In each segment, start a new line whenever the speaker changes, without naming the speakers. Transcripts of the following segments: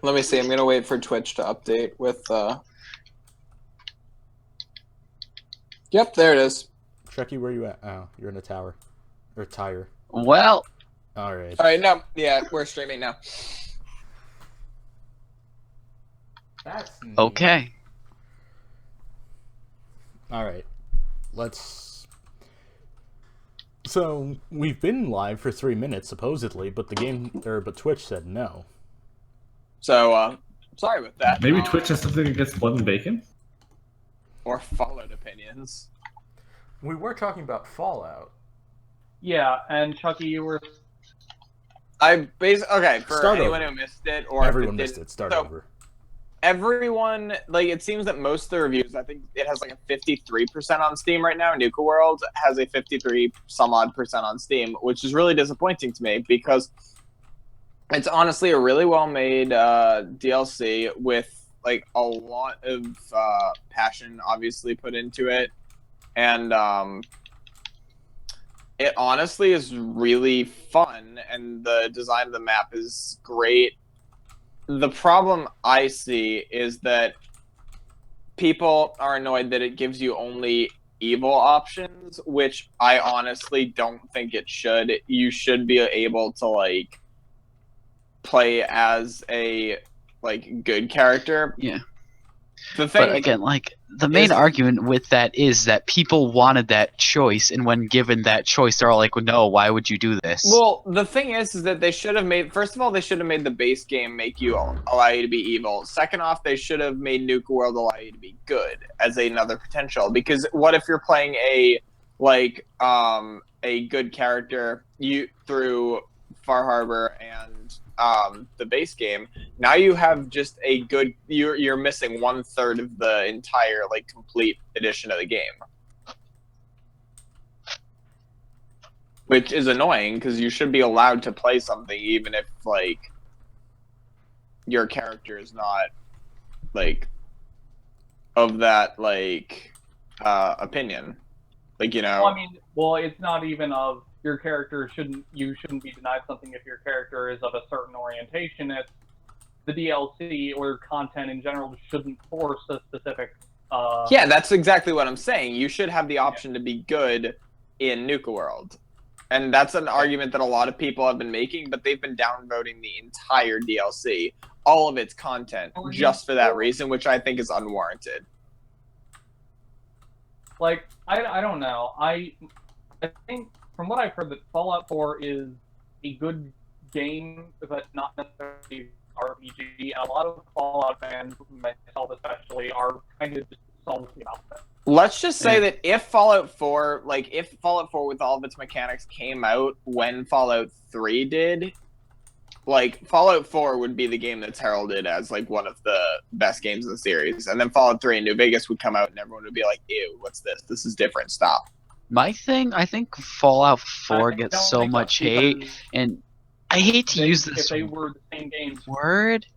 Let me see. I'm gonna wait for Twitch to update with. Yep, there it is.
Trekkie, where you at? Oh, you're in a tower. Or tire.
Well,
Alright.
All right, no, yeah, we're streaming now.
That's neat.
okay.
Alright. Let's... So, we've been live for 3 minutes, supposedly, but but Twitch said no.
So, sorry about that.
Maybe Twitch has something against blood and bacon?
Or Fallout opinions.
We were talking about Fallout.
Yeah, and Chucky, you were...
Okay, for
Start
anyone
over.
who missed it, or
Everyone
if it
missed
didn't-
it. Start
so,
over.
Everyone, like, it seems that most of the reviews, I think it has like a 53% on Steam right now. Nuka World has a 53 some odd percent on Steam, which is really disappointing to me because it's honestly a really well made DLC with like a lot of passion obviously put into it, and it honestly is really fun, and the design of the map is great. The problem I see is that people are annoyed that it gives you only evil options, which I honestly don't think it should. You should be able to like play as a like good character.
Yeah.
The thing,
But again, like, the main argument with that is that people wanted that choice, and when given that choice, they're all like, well, no, why would you do this?
well, the thing is that they should have made. First of all, they should have made the base game allow you to be evil. Second off, they should have made Nuka World allow you to be good as another potential. Because what if you're playing a good character through Far Harbor and the base game? Now you have just a good. You're missing 1/3 of the entire like complete edition of the game. Which is annoying because you should be allowed to play something even if like your character is not like of that like opinion. Like, you know.
Well, I mean, it's not even of your character you shouldn't be denied something if your character is of a certain orientation. It's the DLC or content in general shouldn't force a specific.
Yeah, that's exactly what I'm saying. You should have the option to be good in Nuka World. And that's an argument that a lot of people have been making, but they've been downvoting the entire DLC, all of its content, just for that reason, which I think is unwarranted.
Like, I don't know. I think from what I've heard that Fallout 4 is a good game, but not necessarily RPG. And a lot of Fallout fans, myself especially, are kind of just salty about that.
Let's just say that if Fallout 4 with all of its mechanics came out when Fallout 3 did, like, Fallout 4 would be the game that's heralded as, like, one of the best games in the series. And then Fallout 3 and New Vegas would come out and everyone would be like, ew, what's this? This is different, stop.
My thing, I think Fallout 4 gets so much hate, and I hate to use this
if they were the same games.
word,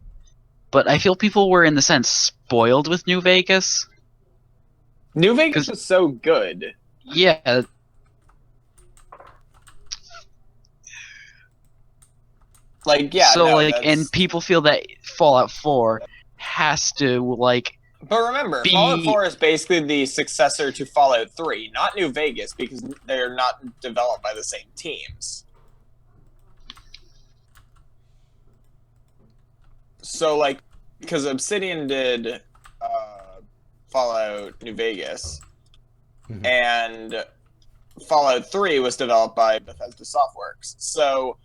but I feel people were, in the sense, spoiled with New Vegas.
New Vegas was so good.
Yeah.
Like, yeah.
So,
no,
like,
that's...
and people feel that Fallout 4 has to, like...
But remember, Fallout 4 is basically the successor to Fallout 3, not New Vegas, because they're not developed by the same teams. So, like, because Obsidian did Fallout New Vegas, and Fallout 3 was developed by Bethesda Softworks. So,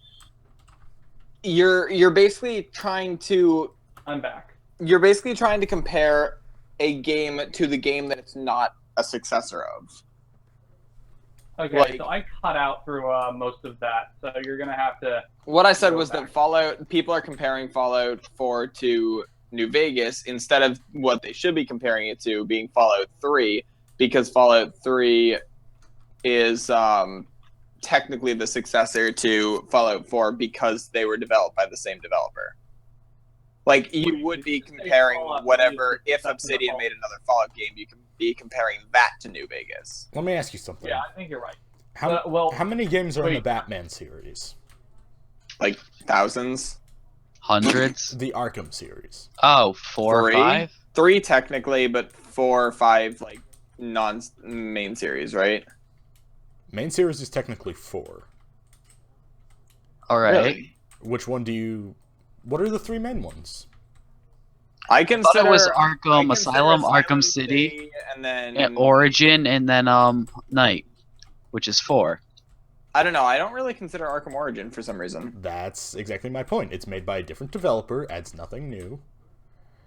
you're basically trying to...
I'm back.
You're basically trying to compare a game to the game that it's not a successor of.
Okay,
like,
so I cut out through most of that, so you're gonna have to...
What I said was that people are comparing Fallout 4 to New Vegas instead of what they should be comparing it to being Fallout 3, because Fallout 3 is technically the successor to Fallout 4 because they were developed by the same developer. Like, you would be comparing whatever, if Obsidian made another Fallout game, you can be comparing that to New Vegas.
Let me ask you something.
Yeah, I think you're right.
How many games are in the Batman series?
Like, thousands?
Hundreds?
The Arkham series.
Oh, 4 or
Three?
5?
3 technically, but 4 or 5 like non-main series, right?
Main series is technically 4.
Alright.
Really?
Which one do you... What are the 3 main ones?
I
I
consider
thought it was
I
Arkham
consider
Asylum, Arkham City,
and then
and Origin, and then Night, which is 4.
I don't know. I don't really consider Arkham Origin for some reason.
That's exactly my point. It's made by a different developer, adds nothing new.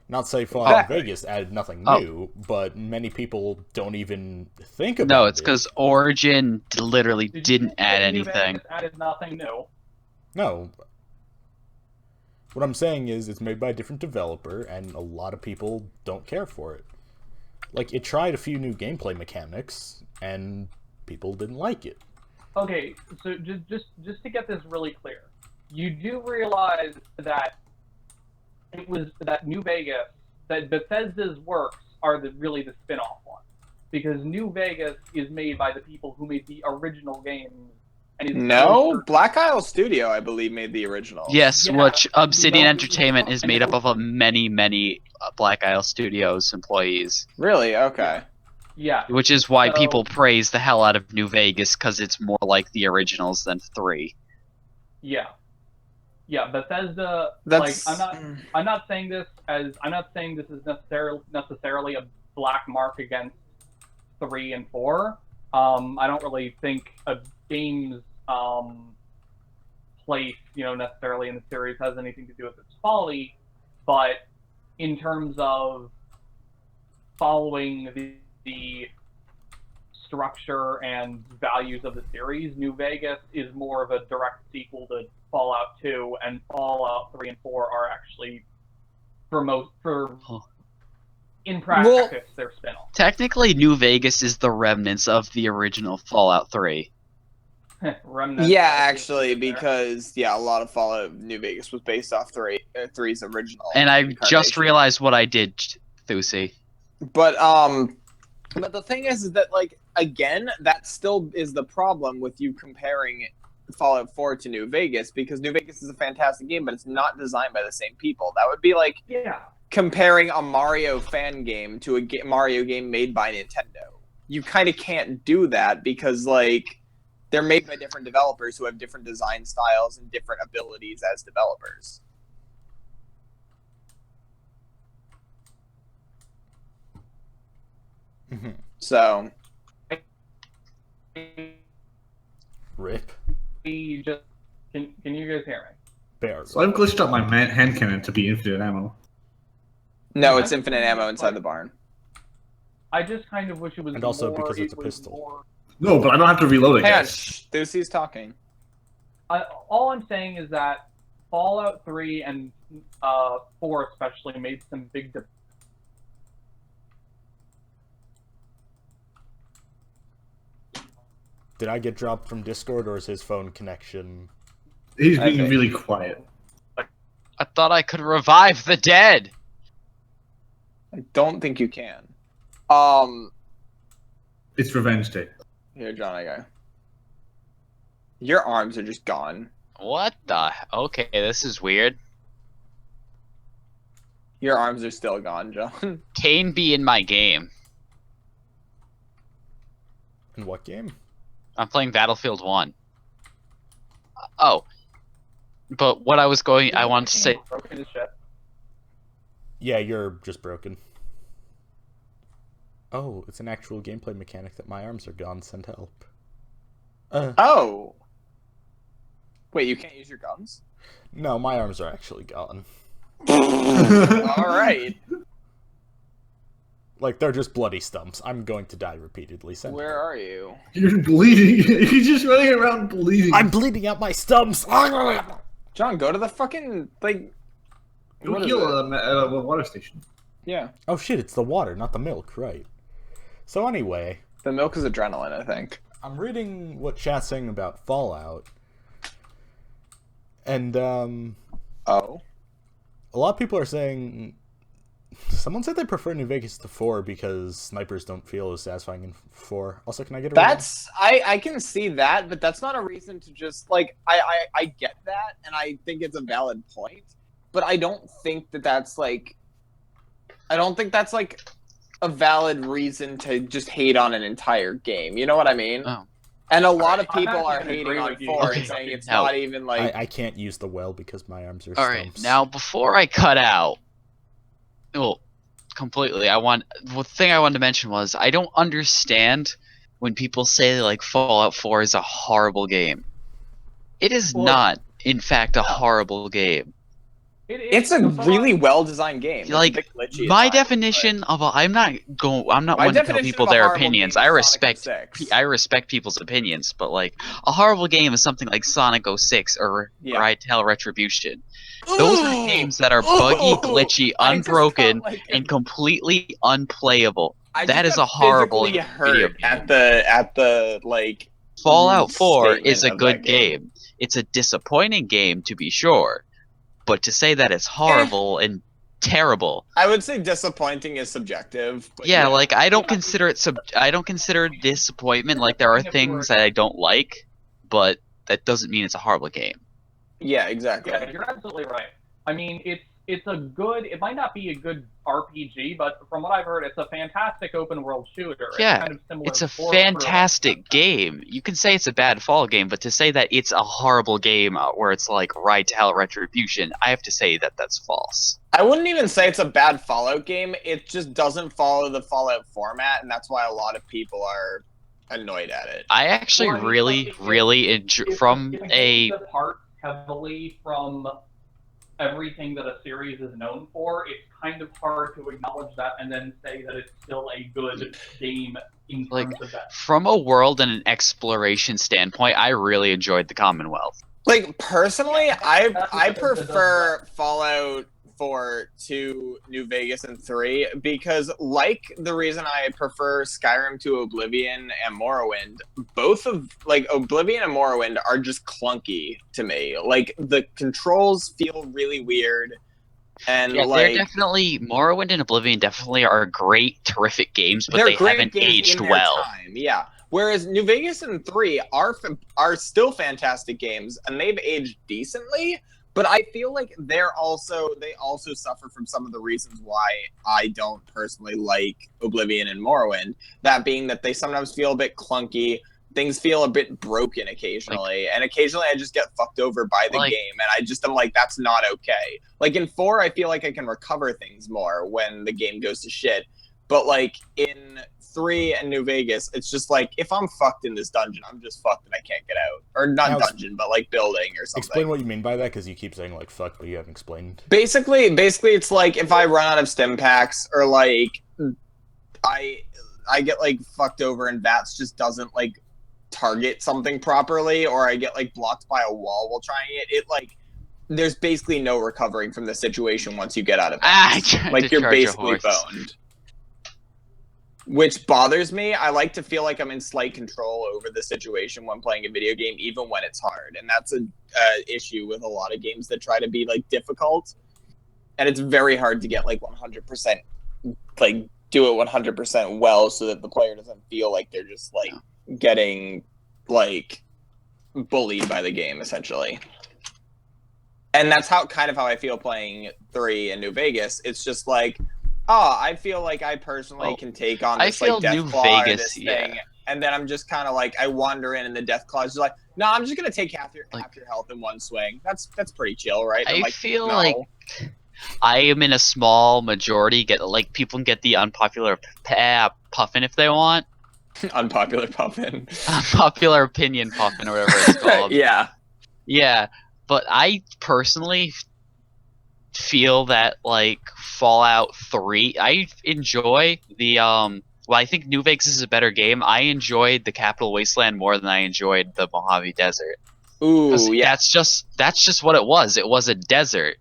Not say Fallout
Exactly.
Vegas added nothing
Oh.
new, but many people don't even think about it.
No, it's because Origin literally
Did you
didn't
say
add
New
anything.
Vegas added nothing new.
No. What I'm saying is it's made by a different developer, and a lot of people don't care for it. Like, it tried a few new gameplay mechanics, and people didn't like it.
Okay, so just to get this really clear, you do realize that it was that New Vegas, that Bethesda's works are really the spin-off ones, because New Vegas is made by the people who made the original games. And is
No,
closer-
Black Isle Studio, I believe, made the original.
Yes,
Yeah,
which Obsidian
no,
Entertainment is made up of many Black Isle Studios employees,
Really? Okay.
Yeah.
which is why
So-
people praise the hell out of New Vegas, because it's more like the originals than 3.
Yeah. Yeah, Bethesda.
That's.
Like, I'm not saying this is necessarily a black mark against 3 and 4. I don't really think a game's place, necessarily in the series has anything to do with its quality, but in terms of following the structure and values of the series, New Vegas is more of a direct sequel to Fallout 2, and Fallout 3 and 4 are actually in practice they're spin-offs.
Technically, New Vegas is the remnants of the original Fallout 3.
Remnants
Yeah,
are
actually,
there.
because a lot of Fallout New Vegas was based off 3's original.
And I just
incarnation.
realized what I did, Thusi.
But the thing is that, like, again, that still is the problem with you comparing Fallout 4 to New Vegas, because New Vegas is a fantastic game, but it's not designed by the same people. That would be like
Yeah.
comparing a Mario fan game to a Mario game made by Nintendo. You kind of can't do that because, like, they're made by different developers who have different design styles and different abilities as developers. So,
Rip.
We just can you guys hear me?
Bear.
So I've glitched up my hand cannon to be infinite ammo.
no, it's infinite ammo inside the barn.
I just kind of wish it was
And also
more,
because it's
it
a
was
pistol.
more-
No, but I don't have to reload it,
Hang on,
guys.
shh, Thucy's talking.
all I'm saying is that Fallout 3 and 4 especially made some big
Did I get dropped from Discord, or is his phone connection...
He's
I
being
think-
really quiet.
I thought I could revive the dead!
I don't think you can.
It's revenge day.
Here, John, I go. Your arms are just gone.
What the? Okay, this is weird.
Your arms are still gone, John.
Kane be in my game.
In what game?
I'm playing Battlefield 1. Oh. But what I was going... I wanted to say...
broken as shit.
Yeah, you're just broken. Oh, it's an actual gameplay mechanic that my arms are gone. Send help.
Oh. Wait, you can't use your guns?
No, my arms are actually gone.
Alright.
Like, they're just bloody stumps. I'm going to die repeatedly. Send
Where
help.
are you?
You're bleeding. You're just running around bleeding.
I'm bleeding out my stumps!
John, go to the fucking, like...
Go
what is
heal
it?
at a water station.
Yeah.
Oh shit, it's the water, not the milk, right. So anyway,
The milk is adrenaline, I think.
I'm reading what chat's saying about Fallout. And,
Oh.
a lot of people are saying... Someone said they prefer New Vegas to 4 because snipers don't feel as satisfying in 4. Also, can I get a
That's... I can see that, but that's not a reason to just, like... I get that, and I think it's a valid point. but I don't think that that's like a valid reason to just hate on an entire game. You know what I mean?
Oh.
And a lot of
I'm
people
actually
are
gonna
hating
agree
on
with you.
4
Okay,
and saying it's
now-
not even like.
I can't use the well because my arms are
All right,
stumps.
now before I cut out, well, completely, the thing I wanted to mention was I don't understand when people say like Fallout 4 is a horrible game. It is
Well,
not, in fact, a
no.
horrible game.
It's a really well-designed game. It's a
Like,
bit glitchy at
my
times,
definition of a, I'm not
My
one to tell
definition
people
of a
their
horrible
opinions.
game
I
is Sonic
respect
06.
I respect people's opinions, but like a horrible game is something like Sonic 06 or
Yeah.
Hytale Retribution. Those are games that are buggy, glitchy,
I just got,
unbroken,
like,
and completely unplayable.
I
That
just
is
got
a horrible
physically
video
hurt
game.
at the like
Fallout 4 is
statement
a
of
good
that game.
game. It's a disappointing game, to be sure, but to say that it's horrible and terrible,
I would say disappointing is subjective. But
yeah, like I don't
Yeah.
consider it I don't consider it disappointment. Like there are things that I don't like, but that doesn't mean it's a horrible game.
yeah, exactly.
Yeah, you're absolutely right. I mean, it's a good. It might not be a good RPG, but from what I've heard, it's a fantastic open world shooter.
Yeah,
kind of similar
It's a
to Forza.
fantastic game. You can say it's a bad Fall game, but to say that it's a horrible game where it's like Hytale Retribution, I have to say that that's false.
I wouldn't even say it's a bad Fallout game. It just doesn't follow the Fallout format, and that's why a lot of people are annoyed at it.
I actually
Well, I mean,
really,
like,
really enjoy
If
from
if
a
game depart heavily from everything that a series is known for, it's kind of hard to acknowledge that and then say that it's still a good game in
Like,
terms of that.
from a world and an exploration standpoint, I really enjoyed the Commonwealth.
Like personally,
Yeah,
I
that's
I
what it
prefer Fallout 4 to New Vegas and 3 because, like the reason I prefer Skyrim to Oblivion and Morrowind, both of like Oblivion and Morrowind are just clunky to me. Like the controls feel really weird, and
Yeah,
like
they're definitely Morrowind and Oblivion definitely are great, terrific games, but
they're
they
great
haven't
games
aged
in their
well.
time, yeah. Whereas New Vegas and 3 are still fantastic games, and they've aged decently. But I feel like they also suffer from some of the reasons why I don't personally like Oblivion and Morrowind. That being that they sometimes feel a bit clunky, things feel a bit broken occasionally, and occasionally I just get fucked over by the
Like-
game, and I just am like, that's not okay. Like in 4, I feel like I can recover things more when the game goes to shit. But like in 3 and New Vegas, it's just like if I'm fucked in this dungeon, I'm just fucked and I can't get out. Or not
Now,
dungeon, but like building or something.
Explain what you mean by that, because you keep saying like fuck, but you haven't explained.
Basically, it's like if I run out of stim packs or like I get like fucked over and VATS just doesn't like target something properly, or I get like blocked by a wall while trying it. It like there's basically no recovering from the situation once you get out of
I
VATS.
tried
Like
to
you're
charge a
basically
horse.
boned. Which bothers me. I like to feel like I'm in slight control over the situation when playing a video game, even when it's hard. And that's a issue with a lot of games that try to be like difficult. And it's very hard to get like 100%, like do it 100% well, so that the player doesn't feel like they're just like getting like bullied by the game, essentially. And that's how I feel playing 3 in New Vegas. It's just like, I feel like I personally
Well,
can take on
I
this
feel
like Death
New
Claw or
Vegas,
this
yeah.
thing, and then I'm just kind of like I wander in, and the Death Claw is just like, no, I'm just gonna take half your health in one swing. That's pretty chill, right? And I'm
I
like,
feel
no.
like I am in a small majority. People can get the unpopular puffin if they want.
Unpopular puffin.
Unpopular opinion puffin or whatever it's called.
Yeah.
Yeah, but I personally feel that like Fallout 3, I enjoy the well, I think New Vegas is a better game. I enjoyed the Capital Wasteland more than I enjoyed the Mojave Desert. 'Cause
Ooh, yeah.
that's just what it was. It was a desert.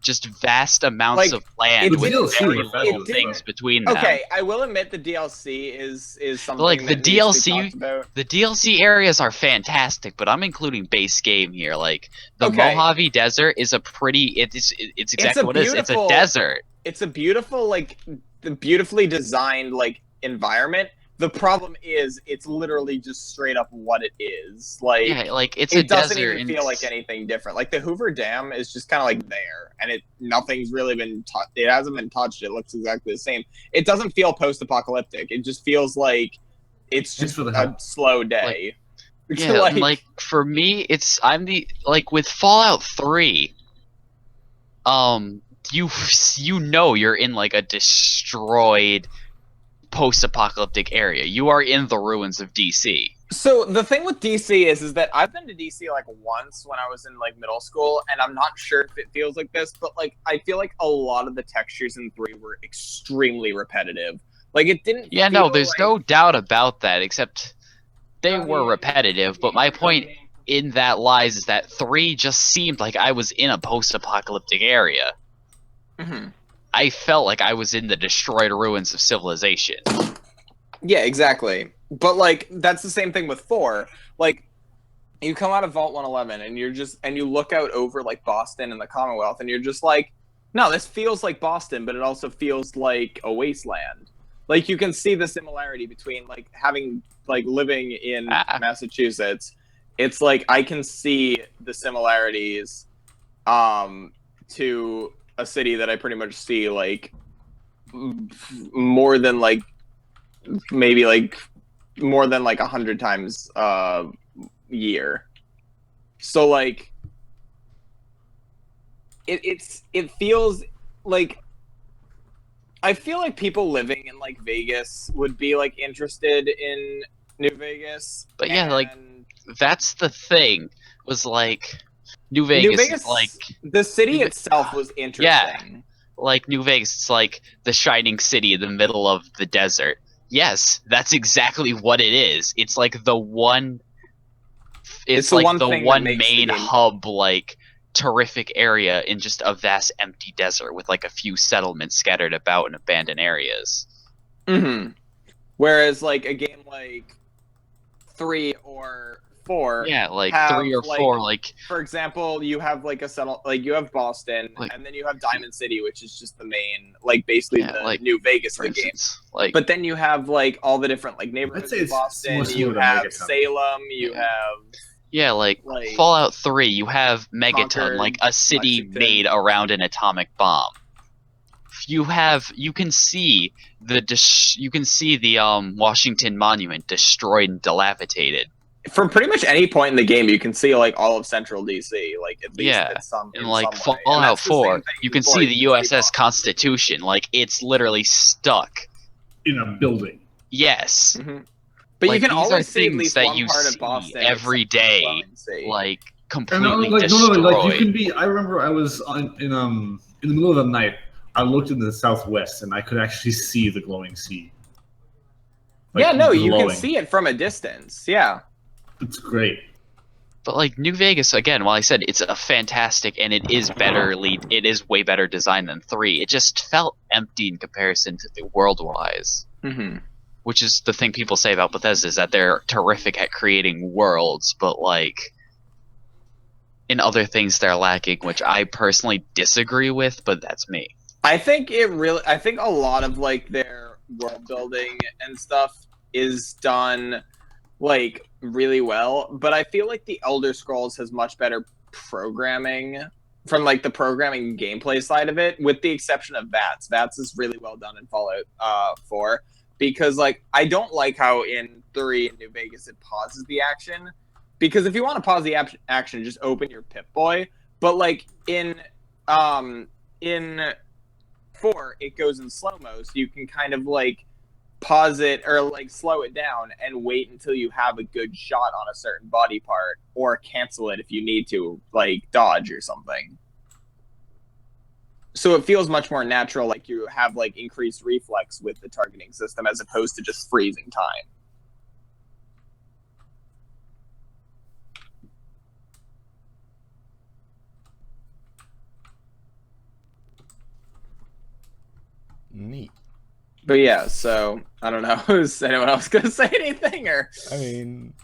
Just vast amounts
Like,
of land
it
with
did-
very
it
little
did-
things between them.
Okay, I will admit the DLC is something
Like, the
that needs to be
DLC
talked about.
The DLC areas are fantastic, but I'm including base game here. Like the
Okay.
Mojave Desert is a pretty. It's exactly what it is. It's a
beautiful-
desert.
It's a beautiful, like, the beautifully designed like environment, The problem is, it's literally just straight up what it is. Like,
Yeah, like it's a
it doesn't
desert.
even
and
feel like anything different. Like the Hoover Dam is just kind of like there, and nothing's really been touched. It hasn't been touched. It looks exactly the same. It doesn't feel post-apocalyptic. It just feels like it's
Thanks
just
for the
a
help.
slow day.
Yeah, like for me, I'm the like with Fallout 3. You know you're in like a destroyed post-apocalyptic area. You are in the ruins of DC.
So the thing with DC is that I've been to DC like once when I was in like middle school, and I'm not sure if it feels like this, but like I feel like a lot of the textures in 3 were extremely repetitive. Like it didn't.
Yeah,
feel
no, there's
like...
no doubt about that, except they were repetitive, but my point in that lies is that 3 just seemed like I was in a post-apocalyptic area.
Mhm.
I felt like I was in the destroyed ruins of civilization.
Yeah, exactly. But like that's the same thing with 4. Like you come out of Vault 111 and you look out over like Boston and the Commonwealth and you're just like, no, this feels like Boston, but it also feels like a wasteland. Like you can see the similarity between like having like living in Massachusetts. It's like I can see the similarities to a city that I pretty much see like more than like maybe like more than like 100 times a year. So like it feels like I feel like people living in like Vegas would be like interested in New Vegas.
But yeah, like that's the thing was like New Vegas, like
the city itself was interesting.
Yeah, like New Vegas, it's like the shining city in the middle of the desert. Yes, that's exactly what it is. It's like the one. It's like the one main hub, like terrific area in just a vast empty desert with like a few settlements scattered about in abandoned areas.
Mm-hmm. Whereas like a game like 3 or 4,
yeah, like
have,
3 or 4, like
for example, you have like you have Boston, like, and then you have Diamond City, which is just the main, like basically the like, New Vegas of the game.
Like,
but then you have like all the different like neighborhoods in Boston. You have Salem. You have
like Fallout 3. You have Megaton,
Concord,
like a city
Lexington.
made around an atomic bomb. You can see the Washington Monument destroyed and dilapidated.
From pretty much any point in the game, you can see like all of Central DC, like at least in some.
And like Fallout 4, you can see the USS Constitution, like it's literally stuck
in a building.
Yes,
but
like,
you can always see at
things
least
that
one
you
part
see
of Boston
every day, like completely
like,
destroyed.
like you can be. I remember I was in the middle of the night. I looked in the southwest and I could actually see the glowing sea. Like,
yeah, no,
glowing.
you can see it from a distance. Yeah.
It's great.
But like New Vegas, again, while I said it's a fantastic and it is way better designed than 3, it just felt empty in comparison to the world-wise. Which is the thing people say about Bethesda, is that they're terrific at creating worlds, but like in other things they're lacking, which I personally disagree with, but that's me.
I think a lot of like their world building and stuff is done like really well, but I feel like the Elder Scrolls has much better programming from like the programming gameplay side of it, with the exception of VATS. VATS is really well done in Fallout 4, because like I don't like how in 3 in New Vegas it pauses the action, because if you want to pause the action, just open your Pip-Boy, but like in 4 it goes in slow-mo, so you can kind of like pause it or like slow it down and wait until you have a good shot on a certain body part, or cancel it if you need to, like dodge or something. So it feels much more natural, like you have like increased reflex with the targeting system as opposed to just freezing time.
Neat.
But yeah, so I don't know. Is anyone else gonna say anything? Or
I mean,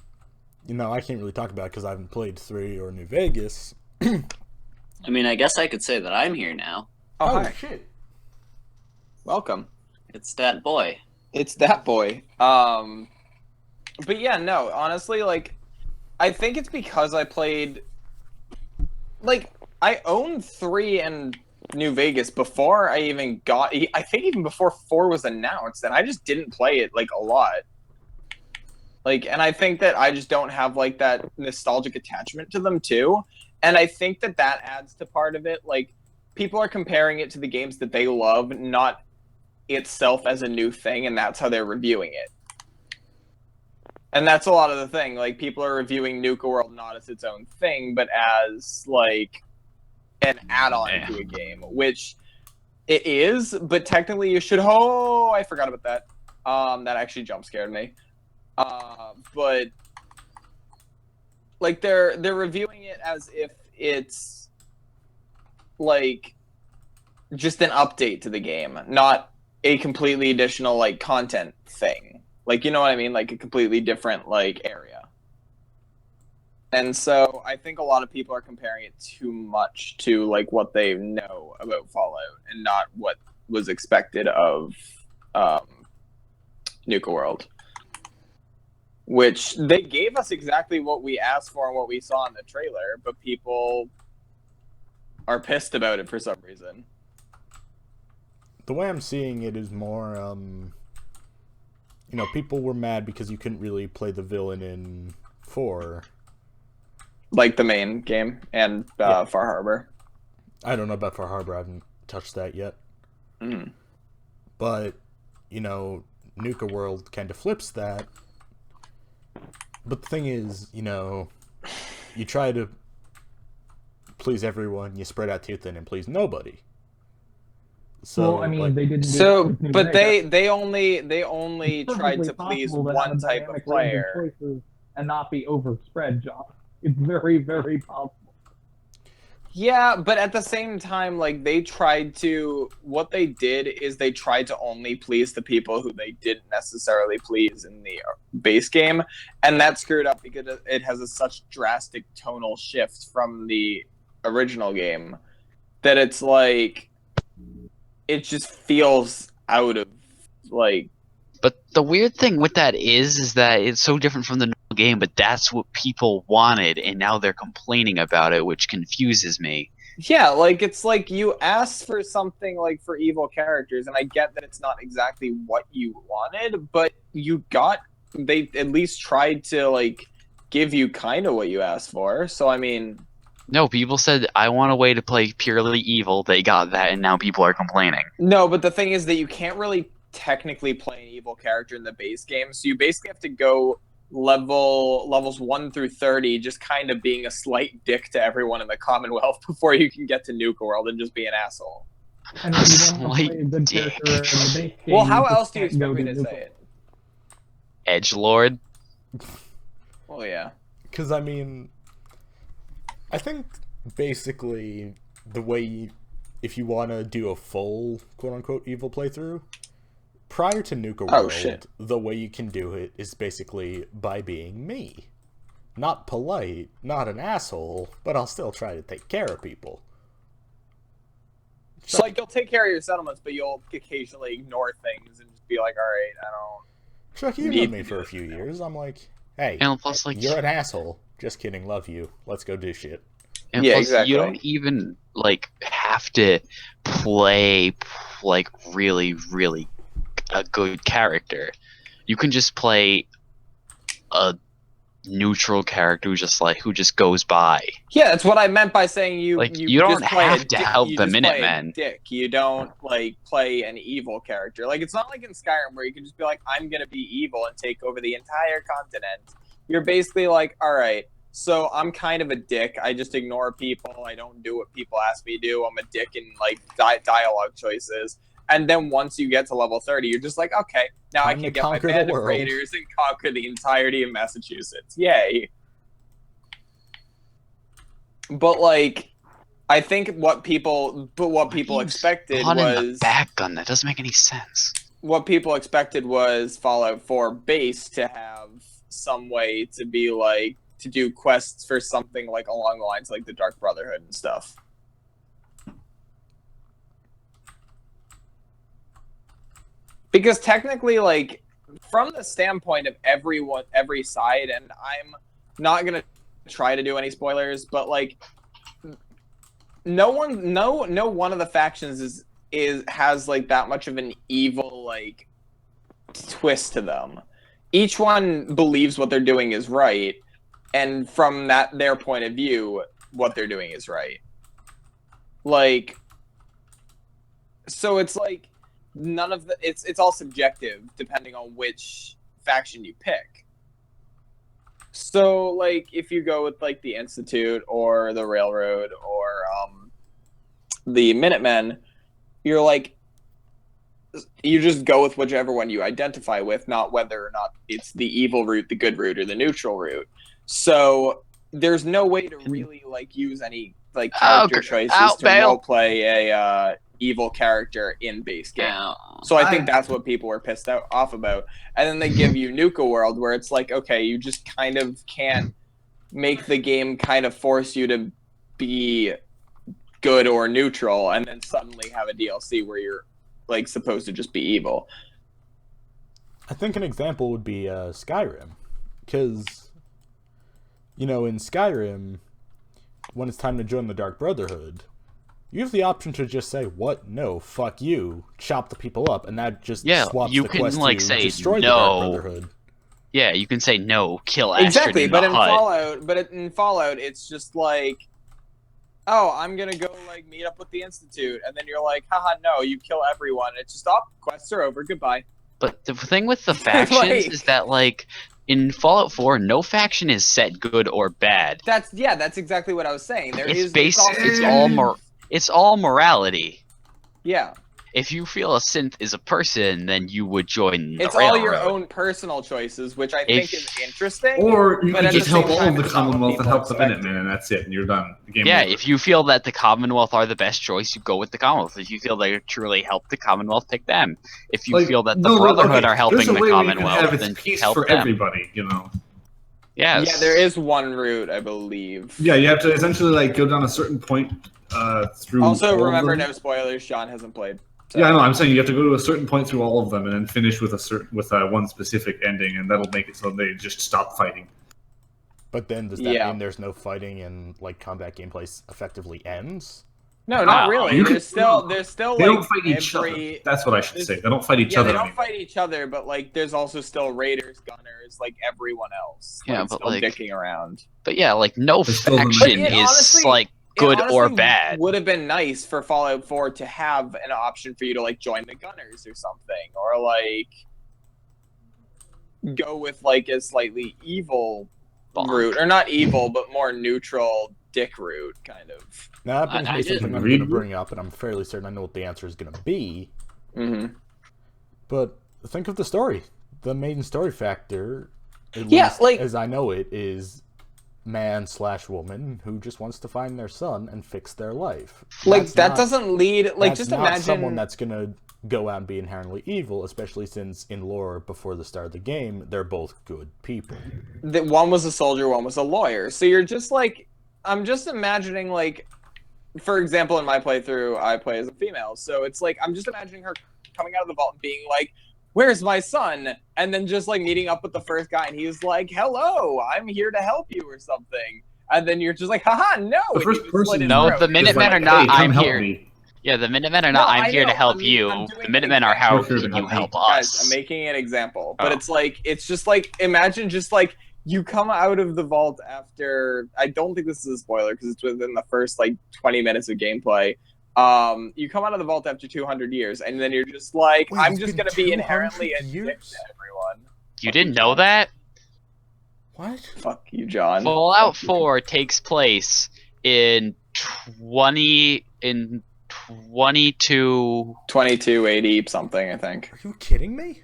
I can't really talk about it because I haven't played 3 or New Vegas.
I mean, I guess I could say that I'm here now.
hi.
Shit!
Welcome.
It's that boy.
It's that boy. But yeah, no, honestly, like, I think it's because I played, like, I owned 3 and New Vegas before I even got, I think even before 4 was announced, and I just didn't play it, like, a lot. Like, and I think that I just don't have, like, that nostalgic attachment to them, too. And I think that that adds to part of it. Like, people are comparing it to the games that they love, not itself as a new thing, and that's how they're reviewing it. And that's a lot of the thing. Like, people are reviewing Nuka World not as its own thing, but as, like, an add-on to a game, which it is, but technically you should... Oh, I forgot about that. That actually jump scared me. But, like, they're reviewing it as if it's, like, just an update to the game, not a completely additional, like, content thing. Like, you know what I mean? Like, a completely different, like, area. And so I think a lot of people are comparing it too much to, like, what they know about Fallout and not what was expected of Nuka World. Which, they gave us exactly what we asked for and what we saw in the trailer, but people are pissed about it for some reason.
The way I'm seeing it is more, you know, people were mad because you couldn't really play the villain in 4.
Like the main game and
Yeah.
Far Harbor.
I don't know about Far Harbor, I haven't touched that yet.
Mm.
But, you know, Nuka World kind of flips that. But the thing is, you know, you try to please everyone, you spread out too thin and please nobody. So,
Well, I mean,
like,
they didn't. do
So,
that with New
but
Vegas.
they only
It's
tried
perfectly
to please
possible to have a
one type of
dynamic range
player.
choices and not be overspread, John. It's very, very possible.
Yeah, but at the same time, like, they tried to... What they did is they tried to only please the people who they didn't necessarily please in the base game, and that screwed up because it has a such drastic tonal shift from the original game that it's like... It just feels out of, like...
But the weird thing with that is that it's so different from the normal game, but that's what people wanted, and now they're complaining about it, which confuses me.
Yeah, like, it's like you asked for something, like, for evil characters, and I get that it's not exactly what you wanted, but you got... They at least tried to, like, give you kind of what you asked for, so, I mean...
No, people said, I want a way to play purely evil. They got that, and now people are complaining.
No, but the thing is that you can't really technically play an evil character in the base game, so you basically have to go levels 1 through 30 just kind of being a slight dick to everyone in the Commonwealth before you can get to Nuka World and just be an asshole.
And if you want to play a good
Dick.
character in the base game,
Well, how
you just
else do you
can't go
expect me to
Nuka
say it?
Edgelord.
Well, yeah.
because, I mean, I think basically the way, if you want to do a full quote-unquote evil playthrough, prior to Nuka World,
shit.
the way you can do it is basically by being me. Not polite, not an asshole, but I'll still try to take care of people.
So, like, you'll take care of your settlements, but you'll occasionally ignore things and just be like, alright, I don't...
Chuck, you
Need
known me
to
for a
do
few
this now.
years. I'm like, hey,
And plus, like,
you're an asshole. Just kidding, love you. Let's go do shit.
and
Yeah,
plus
exactly.
you don't even, like, have to play, like, really, really a good character. You can just play a neutral character who just goes by.
Yeah, that's what I meant by saying you
Like,
you
you don't
just play
have
a
to
dick,
help
you
the
just play a
Minutemen.
dick. You don't, like, play an evil character. Like, it's not like in Skyrim where you can just be like, I'm gonna be evil and take over the entire continent. You're basically like, alright, so I'm kind of a dick. I just ignore people. I don't do what people ask me to do. I'm a dick in, like, dialogue choices. And then once you get to level 30, you're just like, okay, now I
Time
can
to
get my
conquer the
band of
world.
raiders and conquer the entirety of Massachusetts. Yay. But, like, I think what people expected
Spawn in the
was
back gun. That doesn't make any sense.
what people expected was Fallout 4 base to have some way to be like to do quests for something like along the lines like the Dark Brotherhood and stuff. Because technically, like, from the standpoint of every side, and I'm not gonna try to do any spoilers, but like, no one of the factions has like that much of an evil like twist to them. Each one believes what they're doing is right, and from their point of view, what they're doing is right. Like, so it's like none of the it's all subjective depending on which faction you pick. So like if you go with like the Institute or the Railroad or the Minutemen, you're like, you just go with whichever one you identify with, not whether or not it's the evil route, the good route, or the neutral route. So there's no way to really like use any like character choices to roleplay a evil character in base game. So I think that's what people were pissed off about. And then they give you Nuka World, where it's like, okay, you just kind of can't make the game kind of force you to be good or neutral, and then suddenly have a DLC where you're like supposed to just be evil.
I think an example would be Skyrim, because in Skyrim, when it's time to join the Dark Brotherhood, you have the option to just say, "What? No, fuck you," chop the people up, and that just swaps
you
the
can
quest
like
to
say
destroy the
no.
Dark Brotherhood.
Yeah, you can say no, kill Astrid
Exactly,
in
but
the
in
hut.
Fallout, it's just like, oh, I'm gonna go like meet up with the Institute, and then you're like, haha, no, you kill everyone. It's just, quests are over, goodbye.
But the thing with the factions is that like in Fallout 4, no faction is set good or bad.
That's exactly what I was saying.
It's all morality.
Yeah.
If you feel a synth is a person, then you would join the
It's
Railroad.
all your own personal choices, which I think is interesting.
Or you can just help all of the
it's not what
Commonwealth and
people
help the
expect.
Minutemen, and that's it, and you're done. The game
Yeah,
over.
if you feel that the Commonwealth are the best choice, you go with the Commonwealth. If you feel they truly help the Commonwealth, pick them. If you feel that the Brotherhood are helping
there's a
the
way where you can
Commonwealth,
have its
then
peace
help
for
them.
everybody,
Yes.
Yeah, there is one route, I believe.
Yeah, you have to essentially like go down a certain point through.
Also,
all of
remember,
them.
no spoilers. Sean hasn't played. So.
Yeah, I know. I'm saying you have to go to a certain point through all of them, and then finish with one specific ending, and that'll make it so they just stop fighting.
But then does that mean there's no fighting and like combat gameplay effectively ends?
No, not really. There's still
they
like
don't fight each other. That's what I should say. They don't fight each other.
Yeah, they don't
anymore.
fight each other, but like there's also still raiders, gunners, like everyone else.
Yeah,
like,
but
still
like
dicking around.
But yeah, like no
There's still the-
faction
But it
is
honestly-
like good or bad.
Would have been nice for Fallout 4 to have an option for you to like join the gunners or something, or like go with like a slightly evil route, or not evil, but more neutral dick route, kind of.
Now that brings
I
me to
just
something I'm
read-
going to bring up, and I'm fairly certain I know what the answer is going to be.
Mm-hmm.
But think of the story. The main story factor, at
Yeah,
least
like-
as I know it, is man/woman who just wants to find their son and fix their life.
Like
That's
that
not-
doesn't lead. Like
that's
just
not
imagine
someone that's going to go out and be inherently evil, especially since in lore before the start of the game, they're both good people.
that one was a soldier, one was a lawyer. So you're just like, I'm just imagining like, for example, in my playthrough, I play as a female. So it's like I'm just imagining her coming out of the vault and being like, "Where's my son?" And then just like meeting up with the first guy, and he's like, "Hello, I'm here to help you," or something. And then you're just like, "Haha, no!"
The
and
first
you just
person-
slit his
No,
throat.
the Minutemen are not,
Hey, come
I'm
help
here.
me.
Yeah, the Minutemen are not,
No,
I'm
I
here to
know,
help
I'm
you.
doing
The
an
Minutemen are, how
example.
can you help
Guys, I'm
us?
making an example, but
Oh.
it's like it's just like imagine just like you come out of the vault after. I don't think this is a spoiler because it's within the first like 20 minutes of gameplay. You come out of the vault after 200 years, and then you're just like,
Wait,
I'm
it's
just
been
gonna be inherently a
200
dick
years?
to everyone.
You didn't know that?
What?
Fuck you, John.
Fallout
Fuck you.
4 takes place in 22.
2280 something, I think.
Are you kidding me?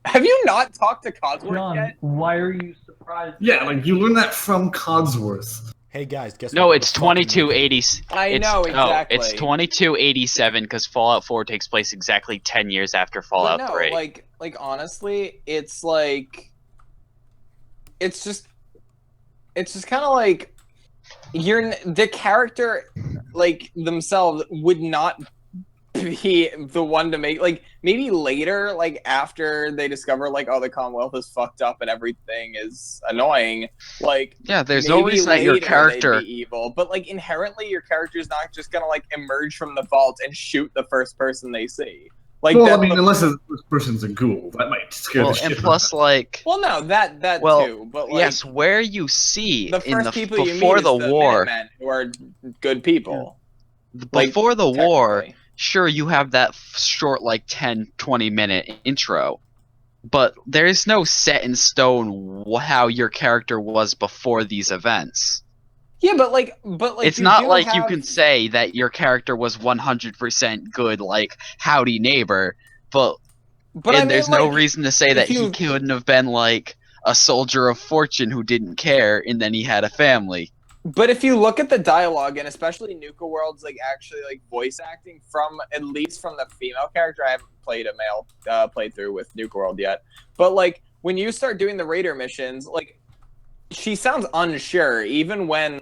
Have you not talked to Codsworth
John,
yet?
why are you surprised?
Yeah, like you learn that from Codsworth.
Hey guys, guess
No,
what?
it's
The fucking-
2280.
I
It's,
know exactly.
it's 2287 because Fallout 4 takes place exactly 10 years after
But
Fallout
no,
3.
like honestly, it's like, it's just kind of like the character, like themselves, would not be the one to make, like, maybe later, like, after they discover, like, oh, the Commonwealth is fucked up and everything is annoying, like,
Yeah, there's no
maybe
reason that your
later they'd
character.
be evil, but, like, inherently your character's not just gonna, like, emerge from the vault and shoot the first person they see. Like,
Well, I
that,
mean, unless this person's a ghoul, that might scare
Well,
the shit
and
out of
plus,
them.
like,
well, no, that
well,
too, but, like,
yes, where you see
the
in
first
the
people you meet
before
is
the
the
war,
Minutemen, who are good people. Like,
before the war,
technically.
sure, you have that short, like 10-20 minute intro, but there's no set in stone how your character was before these events.
Yeah, but like
It's
you
not
do
like
have...
you can say that your character was 100% good, like Howdy Neighbor, but
But I mean,
there's no
like,
reason to say that
if
he
you...
couldn't have been like a soldier of fortune who didn't care, and then he had a family.
But if you look at the dialogue, and especially Nuka World's, like, actually, like, voice acting from, at least from the female character, I haven't played a male playthrough with Nuka World yet, but, like, when you start doing the raider missions, like, she sounds unsure, even when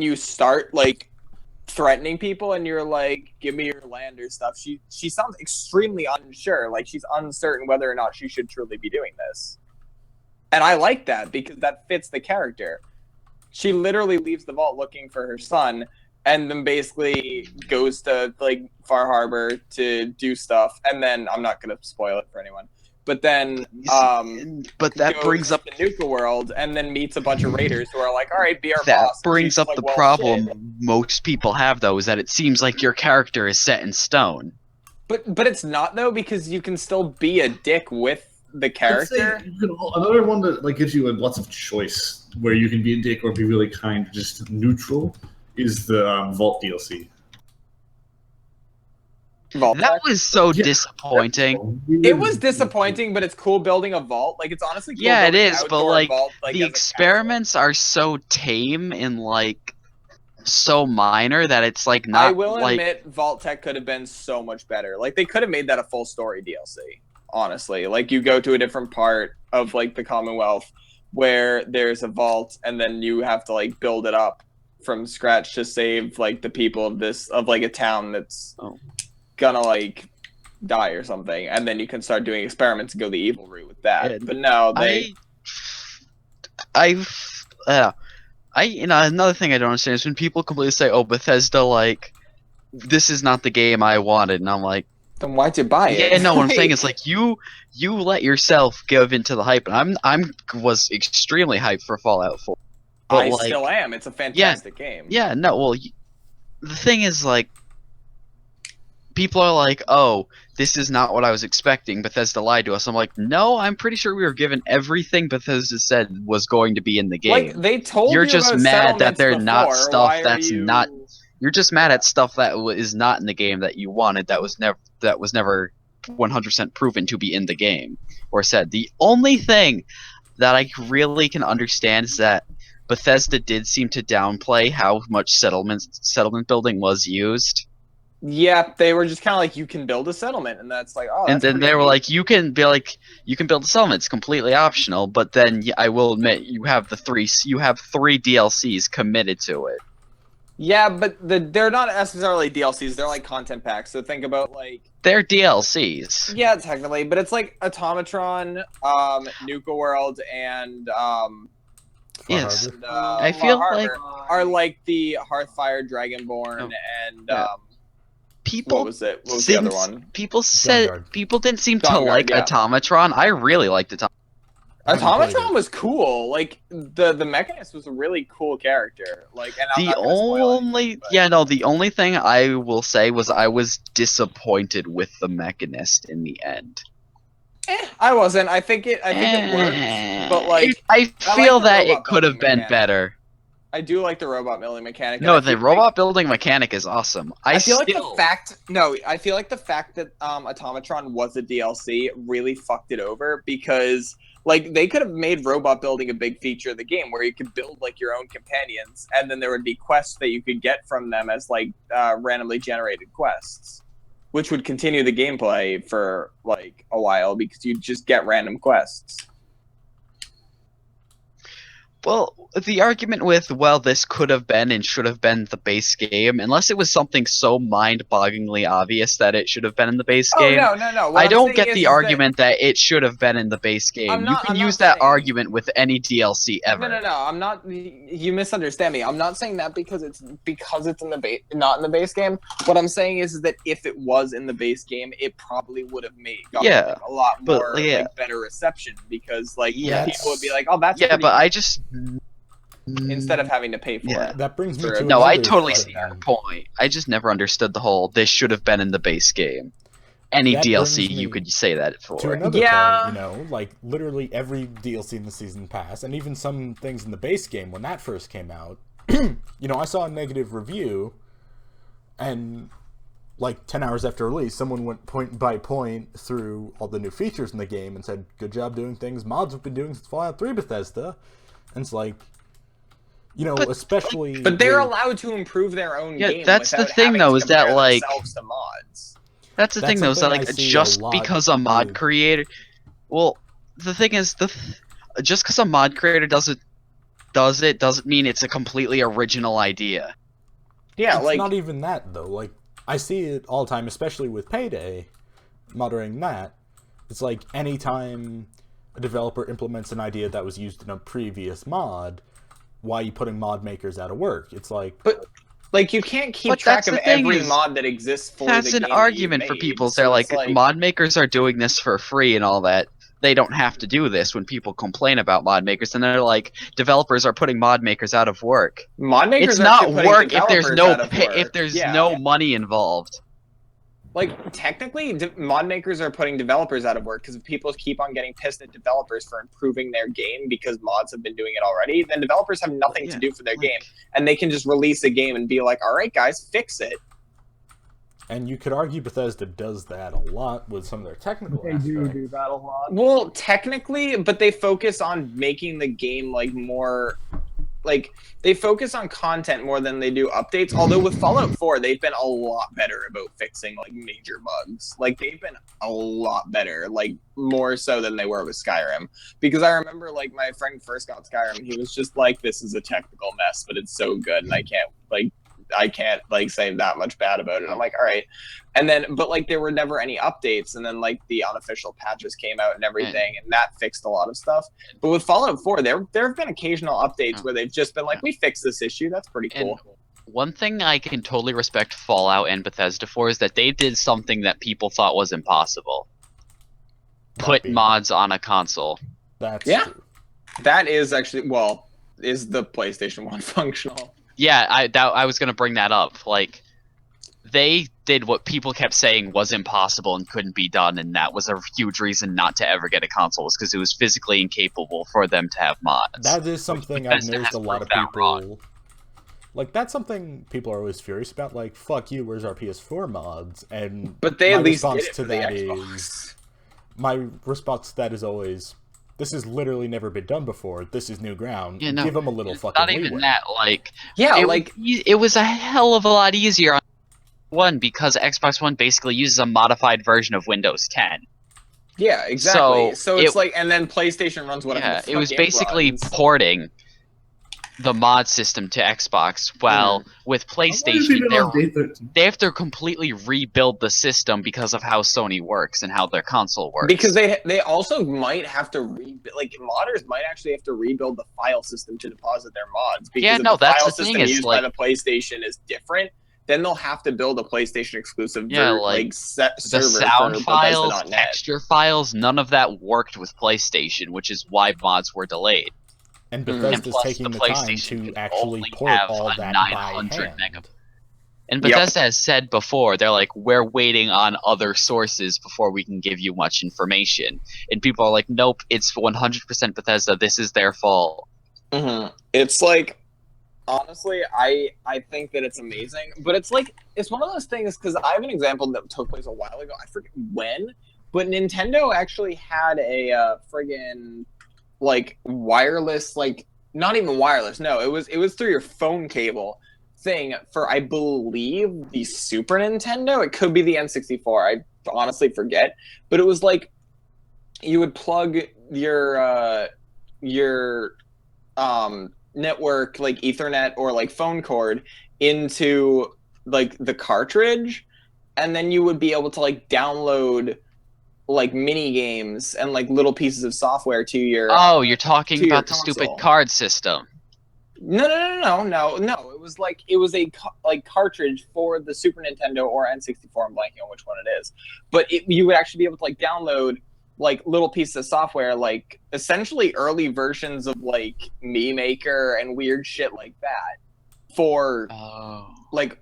you start, like, threatening people and you're like, give me your land or stuff, she sounds extremely unsure, like, she's uncertain whether or not she should truly be doing this. And I like that, because that fits the character. She literally leaves the vault looking for her son, and then basically goes to, like, Far Harbor to do stuff, and then, I'm not going to spoil it for anyone, but then,
but that
goes
brings up
to Nuka World, and then meets a bunch of raiders who are like, all right, be our
that
boss.
brings
She's
up
like,
the
well,
problem
shit.
most people have, though, is that it seems like your character is set in stone.
But it's not, though, because you can still be a dick with the
I'd say
character.
another one that like gives you lots of choice, where you can be a dick or be really kind, or just neutral, is the Vault DLC.
Vault
That
Tech.
was so
Yeah.
disappointing.
It was disappointing, but it's cool building a vault. Like, it's honestly cool
Yeah, it
building an
is, but
outdoor
like
vault, like,
the
as a
experiments are so tame and like so minor that it's like
castle. I
not
will
like
admit, Vault Tech could have been so much better. Like, they could have made that a full story DLC. Honestly, like, you go to a different part of, like, the Commonwealth where there's a vault, and then you have to, like, build it up from scratch to save, like, the people of like a town that's gonna, like, die or something, and then you can start doing experiments and go the evil route with that.
Yeah,
But no,
another thing I don't understand is when people completely say, "Oh, Bethesda, like, this is not the game I wanted," and I'm like,
then why'd you buy it?
yeah, no. What I'm saying is like you let yourself give into the hype, and I was extremely hyped for Fallout 4. But
I
like,
still am. It's a fantastic game.
yeah, no. Well, the thing is like, people are like, "Oh, this is not what I was expecting. Bethesda lied to us." I'm like, no, I'm pretty sure we were given everything Bethesda said was going to be in the game.
Like, they told
You're
you
just
about
mad that
settlements
they're not
before.
stuff
Why are
that's
you...
not- You're just mad at stuff that is not in the game that you wanted, that was never 100% proven to be in the game or said. The only thing that I really can understand is that Bethesda did seem to downplay how much settlement building was used.
Yeah, they were just kind of like, you can build a settlement, and that's like, oh,
And
that's
then
pretty
they were
neat.
like, you can build a settlement. It's completely optional. But then I will admit, you have three DLCs committed to it.
Yeah, but they're not necessarily DLCs. They're like content packs. So think about, like,
They're DLCs.
yeah, technically, but it's like Automatron, Nuka World, and
Far
Yes.
Harbor.
I feel
Far
like-
Harbor are like the Hearthfire, Dragonborn,
Oh,
and
yeah. People
what was it? What was the other
since
one?
people said
Dawnguard.
people didn't seem to
Dawnguard,
like
yeah.
Automatron. I really liked Automatron.
I haven't played
Automatron
it.
was cool. Like, the Mechanist was a really cool character. Like, and I'm
The
not gonna spoil
only
anything, but-
the only thing I will say was I was disappointed with the Mechanist in the end.
I wasn't. I think it worked, but like,
I feel
like the
that it
robot
could have
building
been
mechanic.
better.
I do like the robot building mechanic. and
No,
I
the
feel
robot building mechanic is awesome.
I feel like the fact that Automatron was a DLC really fucked it over, because like they could have made robot building a big feature of the game where you could build like your own companions, and then there would be quests that you could get from them as like randomly generated quests, which would continue the gameplay for like a while because you just get random quests.
Well, the argument with, well, this could have been and should have been the base game, unless it was something so mind-bogglingly obvious that it should have been in the base
Oh
game,
no. What
I
I'm
don't
saying
get
is
the
that
argument that it should have been in the base game. You can
I'm
use
not
that
saying-
argument with any DLC ever.
No. I'm not. You misunderstand me. I'm not saying that because it's in the base, not in the base game. What I'm saying is that if it was in the base game, it probably would have gotten
Yeah,
like, a lot
but,
more
yeah.
like better reception because like
Yeah.
people would be like, oh, that's
Yeah,
pretty
but
good,"
I just
instead of having to pay for
Yeah.
it.
That brings me
Sure.
to
no, I
another
totally
thing.
see your point. I just never understood the whole this should have been in the base game. Any
That
DLC
brings
you
me
could say that
To
for.
another
Yeah.
point, like literally every DLC in the season pass, and even some things in the base game when that first came out, I saw a negative review, and like 10 hours after release, someone went point by point through all the new features in the game and said, "Good job doing things mods have been doing since Fallout 3 Bethesda," and it's like,
But,
especially.
But they're
with-
allowed to improve their own
Yeah,
game.
that's the
without
thing,
having
though,
to
is that,
compare
like-
themselves to mods.
That's the
That's
thing, though, is that
something
like
I see a
just
lot
because a mod
with-
creator, well, the thing is just because a mod creator doesn't mean it's a completely original idea.
Yeah,
It's
like
not even that though. Like I see it all the time, especially with Payday, moderating that. It's like anytime a developer implements an idea that was used in a previous mod, why are you putting mod makers out of work? It's like,
Like you can't keep
But
track
that's
of
the thing
every
is,
mod that exists for
That's
the
an
game
argument
that
for
you've
people.
made.
They're
So
like,
it's
mod makers are doing this for free and all that. They don't have to do this when people complain about mod makers, and they're like, developers are putting mod makers out of work.
mod makers
It's
are
not
actually putting
work if there's
developers
no
out of
if
work.
there's
Yeah.
no money involved.
Like technically, mod makers are putting developers out of work because if people keep on getting pissed at developers for improving their game because mods have been doing it already, then developers have nothing to
Yeah,
do for their
like-
game, and they can just release a game and be like, "All right, guys, fix it."
and you could argue Bethesda does that a lot with some of their technical
They
aspects.
do that a lot.
Well, technically, but they focus on making the game like more, like they focus on content more than they do updates. Although with Fallout 4, they've been a lot better about fixing like major bugs. Like they've been a lot better, like more so than they were with Skyrim. Because I remember like my friend first got Skyrim, he was just like, "This is a technical mess, but it's so good, and I can't say that much bad about it." I'm like, all right. And then, but like there were never any updates, and then like the unofficial patches came out and everything, and that fixed a lot of stuff. But with Fallout 4, there have been occasional updates where they've just been like, "We fixed this issue." That's pretty cool.
One thing I can totally respect Fallout and Bethesda for is that they did something that people thought was impossible. Put
being-
mods on a console.
That's
Yeah.
true.
That is actually, well, is the PlayStation 1 functional?
Yeah, I was gonna bring that up. Like, they did what people kept saying was impossible and couldn't be done, and that was a huge reason not to ever get a console, was because it was physically incapable for them to have mods.
That is something I've
Bethesda
noticed
has
a lot of
proved that wrong.
people. Like that's something people are always furious about. Like, fuck you, where's our PS4 mods? And
But they
my
at least
response
did it
to
for the
that
Xbox.
is my response to that is always, this has literally never been done before. This is new ground.
Yeah, no,
Give them a little
It's
fucking
not even
leeway.
that. Like,
Yeah,
it was a hell of a lot easier on One because Xbox One basically uses a modified version of Windows 10.
yeah, exactly. So it's
it-
like, and then PlayStation runs whatever.
Yeah,
the
it was
fuck it
basically
runs.
porting the mod system to Xbox. While with
How long has he
PlayStation,
been on day 13?
they have to completely rebuild the system because of how Sony works and how their console works.
Because they also might have to rebuild, like modders might actually have to rebuild the file system to deposit their mods. Because
Yeah,
if
no,
the
that's
file
the thing,
system
is,
used
like-
by the PlayStation is different, then they'll have to build a PlayStation exclusive
Yeah, like,
server
the sound
for
files,
Bethesda.net.
texture files, none of that worked with PlayStation, which is why mods were delayed.
And
Mm.
Bethesda's
And plus,
taking
the
the time
PlayStation
to
can
actually
only
port
have
all
a
that
900
by hand.
megab- And
Yep.
Bethesda has said before, they're like, we're waiting on other sources before we can give you much information. And people are like, nope, it's 100% Bethesda. This is their fault.
Mhm. It's like, honestly, I think that it's amazing, but it's like it's one of those things because I have an example that took place a while ago. I forget when, but Nintendo actually had a friggin' like wireless, like not even wireless. No, it was through your phone cable thing for I believe the Super Nintendo. It could be the N64. I honestly forget, but it was like you would plug your network, like Ethernet or like phone cord, into like the cartridge, and then you would be able to like download like mini games and like little pieces of software to your.
Oh, you're talking
to your
about the stupid
console.
card system.
No. It was a like cartridge for the Super Nintendo or N64. I'm blanking on which one it is, but you would actually be able to like download like little pieces of software, like essentially early versions of like Me Maker and weird shit like that for
Oh.
like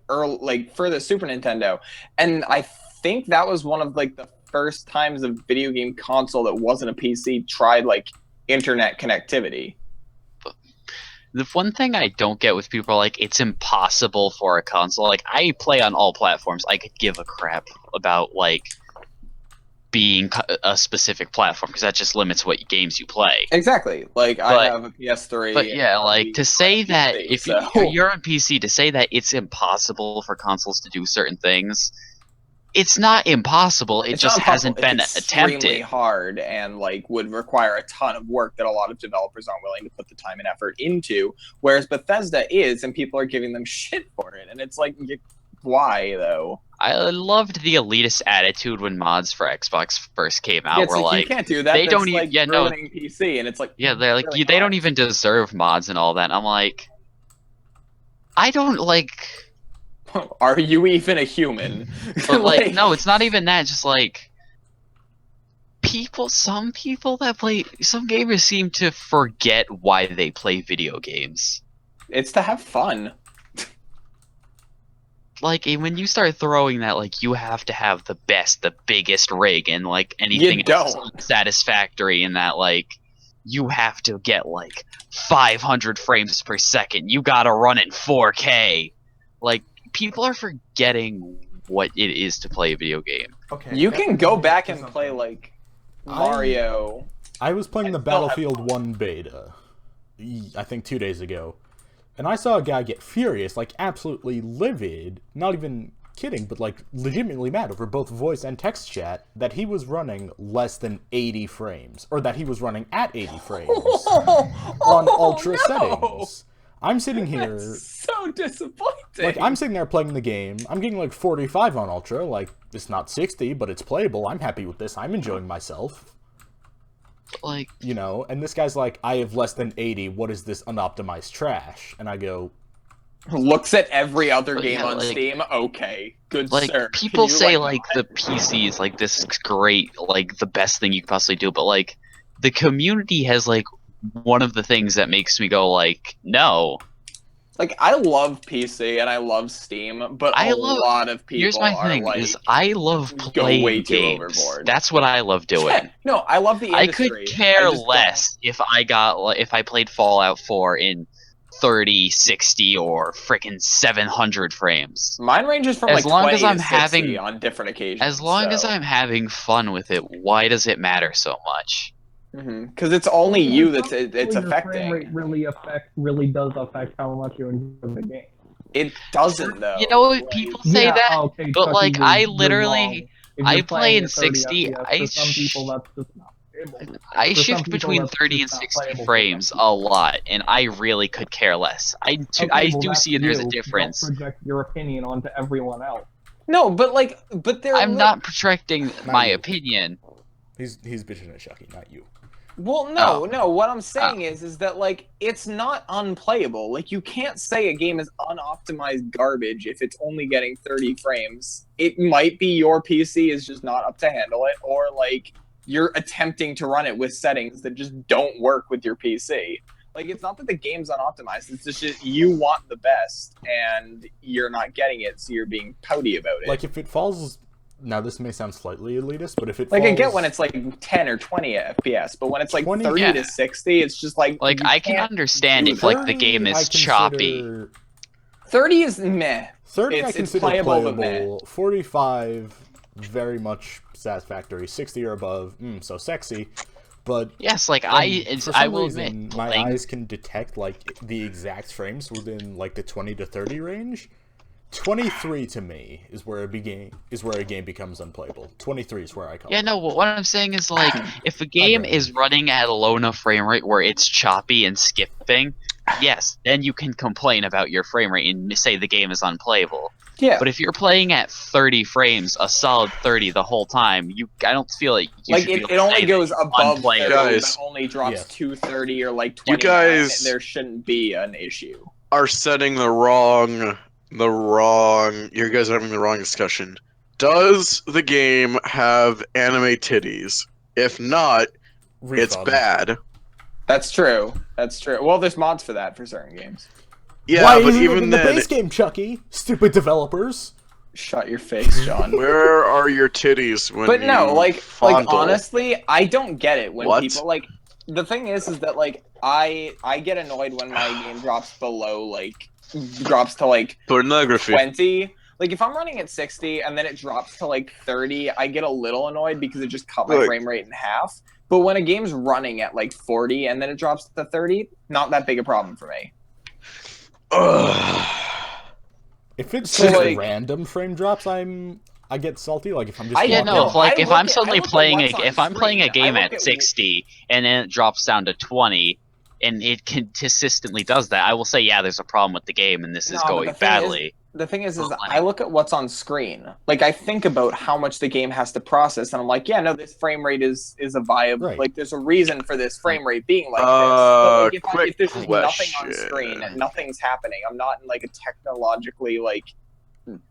for the Super Nintendo. And I think that was one of like the first times a video game console that wasn't a PC tried like internet connectivity.
The one thing I don't get with people are like, it's impossible for a console. Like, I play on all platforms. I could give a crap about, like, being a specific platform, because that just limits what games you play.
Exactly. Like, I
But-
have a PS3.
But yeah,
and
like, to say that
PC,
if
so-
you're on PC, to say that it's impossible for consoles to do certain things, it's not impossible. It
It's
just
not impossible.
hasn't been
It's extremely
attempted.
hard and like would require a ton of work that a lot of developers aren't willing to put the time and effort into. Whereas Bethesda is, and people are giving them shit for it. And it's like, why though?
I loved the elitist attitude when mods for Xbox first came out.
It's
Where
like,
like,
you can't do that.
they
That's
don't even-
like
yeah, no.
ruining PC, and it's like,
yeah, they're like,
really
they don't
not.
even deserve mods and all that. And I'm like, I don't like.
Are you even a human?
But like, no, it's not even that. Just like some people that play, some gamers seem to forget why they play video games.
It's to have fun.
Like, and when you start throwing that, like, you have to have the best, the biggest rig, and like anything else
don't.
unsatisfactory in that, like, you have to get like 500 frames per second. You gotta run in 4K. Like, people are forgetting what it is to play a video game.
Okay.
You can go back and
Something.
play like Mario.
I was playing the
I still have
Battlefield 1 beta, I think 2 days ago, and I saw a guy get furious, like absolutely livid, not even kidding, but like legitimately mad over both voice and text chat, that he was running less than 80 frames, or that he was running at 80 frames on ultra settings. I'm sitting here,
That's so disappointing.
like, I'm sitting there playing the game, I'm getting like 45 on ultra, like, it's not 60, but it's playable, I'm happy with this, I'm enjoying myself.
Like,
You know, and this guy's like, I have less than 80, what is this unoptimized trash? And I go,
Looks at every other
But
game
yeah,
on
like-
Steam. Okay, good
like
sir.
people
Can you,
say like the PC is like this great, like the best thing you could possibly do, but like the community has like one of the things that makes me go like, no.
like I love PC and I love Steam, but
I
a
love-
lot of people
Here's my
are
thing:
like,
is I love
go
playing
way too
games.
overboard.
That's what I love doing.
Yeah, no, I love the
I
industry.
could care
I just
less if I got if I played Fallout 4 in 30, 60, or freaking 700 frames.
don't- Mine ranges from
As
like
long
20
as I'm
to 60
having-
on different occasions.
As long as
so.
I'm having fun with it, why does it matter so much?
Because it's only you that's it's
Your frame
affecting.
rate really does affect how much you enjoy the game.
It doesn't though.
You know,
Like,
people say
Yeah,
that,
okay,
but
Chucky,
like
you're-
I
you're
literally,
wrong. If
I
you're
play
playing
in
at 30
60.
FPS, for some people that's just not playable.
I
For some
shift
people,
between
that's
30 and
just not
60
playable for
frames
some
a lot, and I really could care less. I
Okay,
I
well,
do
that's
see there's a
you.
difference.
Don't project your opinion onto everyone else.
No, but they're
I'm not projecting my
you.
opinion.
he's bitching at Chucky, not you.
Well, no,
Oh.
no. What I'm saying is that like it's not unplayable. Like you can't say a game is unoptimized garbage if it's only getting 30 frames. It might be your PC is just not up to handle it, or like you're attempting to run it with settings that just don't work with your PC. Like it's not that the game's unoptimized. It's just you want the best and you're not getting it, so you're being pouty about it.
Like, if it falls... Now, this may sound slightly elitist, but if it
Like
falls...
I get when it's like 10 or 20 FPS, but when it's like
20,
30
yeah.
to 60, it's just like
Like
you
I can
can't
understand
do
if like the
30
game
I
is choppy.
consider-
30 is meh.
30 I
It's
consider
playable,
playable.
but
45, very much satisfactory. 60 or above, so sexy. But
Yes, like
for
I
some
will
reason,
admit,
my eyes can detect like the exact frames within like the 20 to 30 range 23 to me is where a game becomes unplayable. 23 is where I call
Yeah,
it.
no, what I'm saying is, like, if a game is running at a low enough frame rate where it's choppy and skipping, yes, then you can complain about your frame rate and say the game is unplayable.
Yeah.
But if you're playing at 30 frames, a solid 30 the whole time, I don't feel like you
Like
should be
it
able to
only
say
goes
that it's
above 30,
unplayable.
Guys.
but only drops
Yes.
230 or like
You
29.
guys-
There shouldn't be an issue.
Are setting the wrong. You guys are having the wrong discussion. Does the game have anime titties? If not, it's
Refund.
bad.
That's true. That's true. Well, there's mods for that for certain games.
Yeah,
Why
but
isn't it
even
in the
then,
base game, Chucky? Stupid developers.
Shut your face, John.
where are your titties when
But no,
you
like
fondle?
honestly, I don't get it when
What?
people like. The thing is that like I get annoyed when my game drops to like
Pornography.
20. Like if I'm running at 60 and then it drops to like 30, I get a little annoyed because it just cut my
Look.
frame rate in half. But when a game's running at like 40 and then it drops to 30, not that big a problem for me.
Ugh.
If it's
So,
just
like-
random frame drops, I get salty. Like if I'm just
Yeah,
Yeah,
walking
no,
no,
if like
I
if
look
I'm
at-
suddenly
I look at
playing
what's on
if I'm playing a
screen. I
game
look
at
at
60 and then it drops down to 20 and it consistently does that, I will say, yeah, there's a problem with the game and this is
No, but
going
the thing is-
badly.
The thing is
But, like-
I look at what's on screen. Like I think about how much the game has to process, and I'm like, yeah, no, this frame rate is a viable.
Right.
Like there's a reason for this frame rate being like this. But, like,
Quick
if there's just nothing on
question.
screen, nothing's happening. I'm not in like a technologically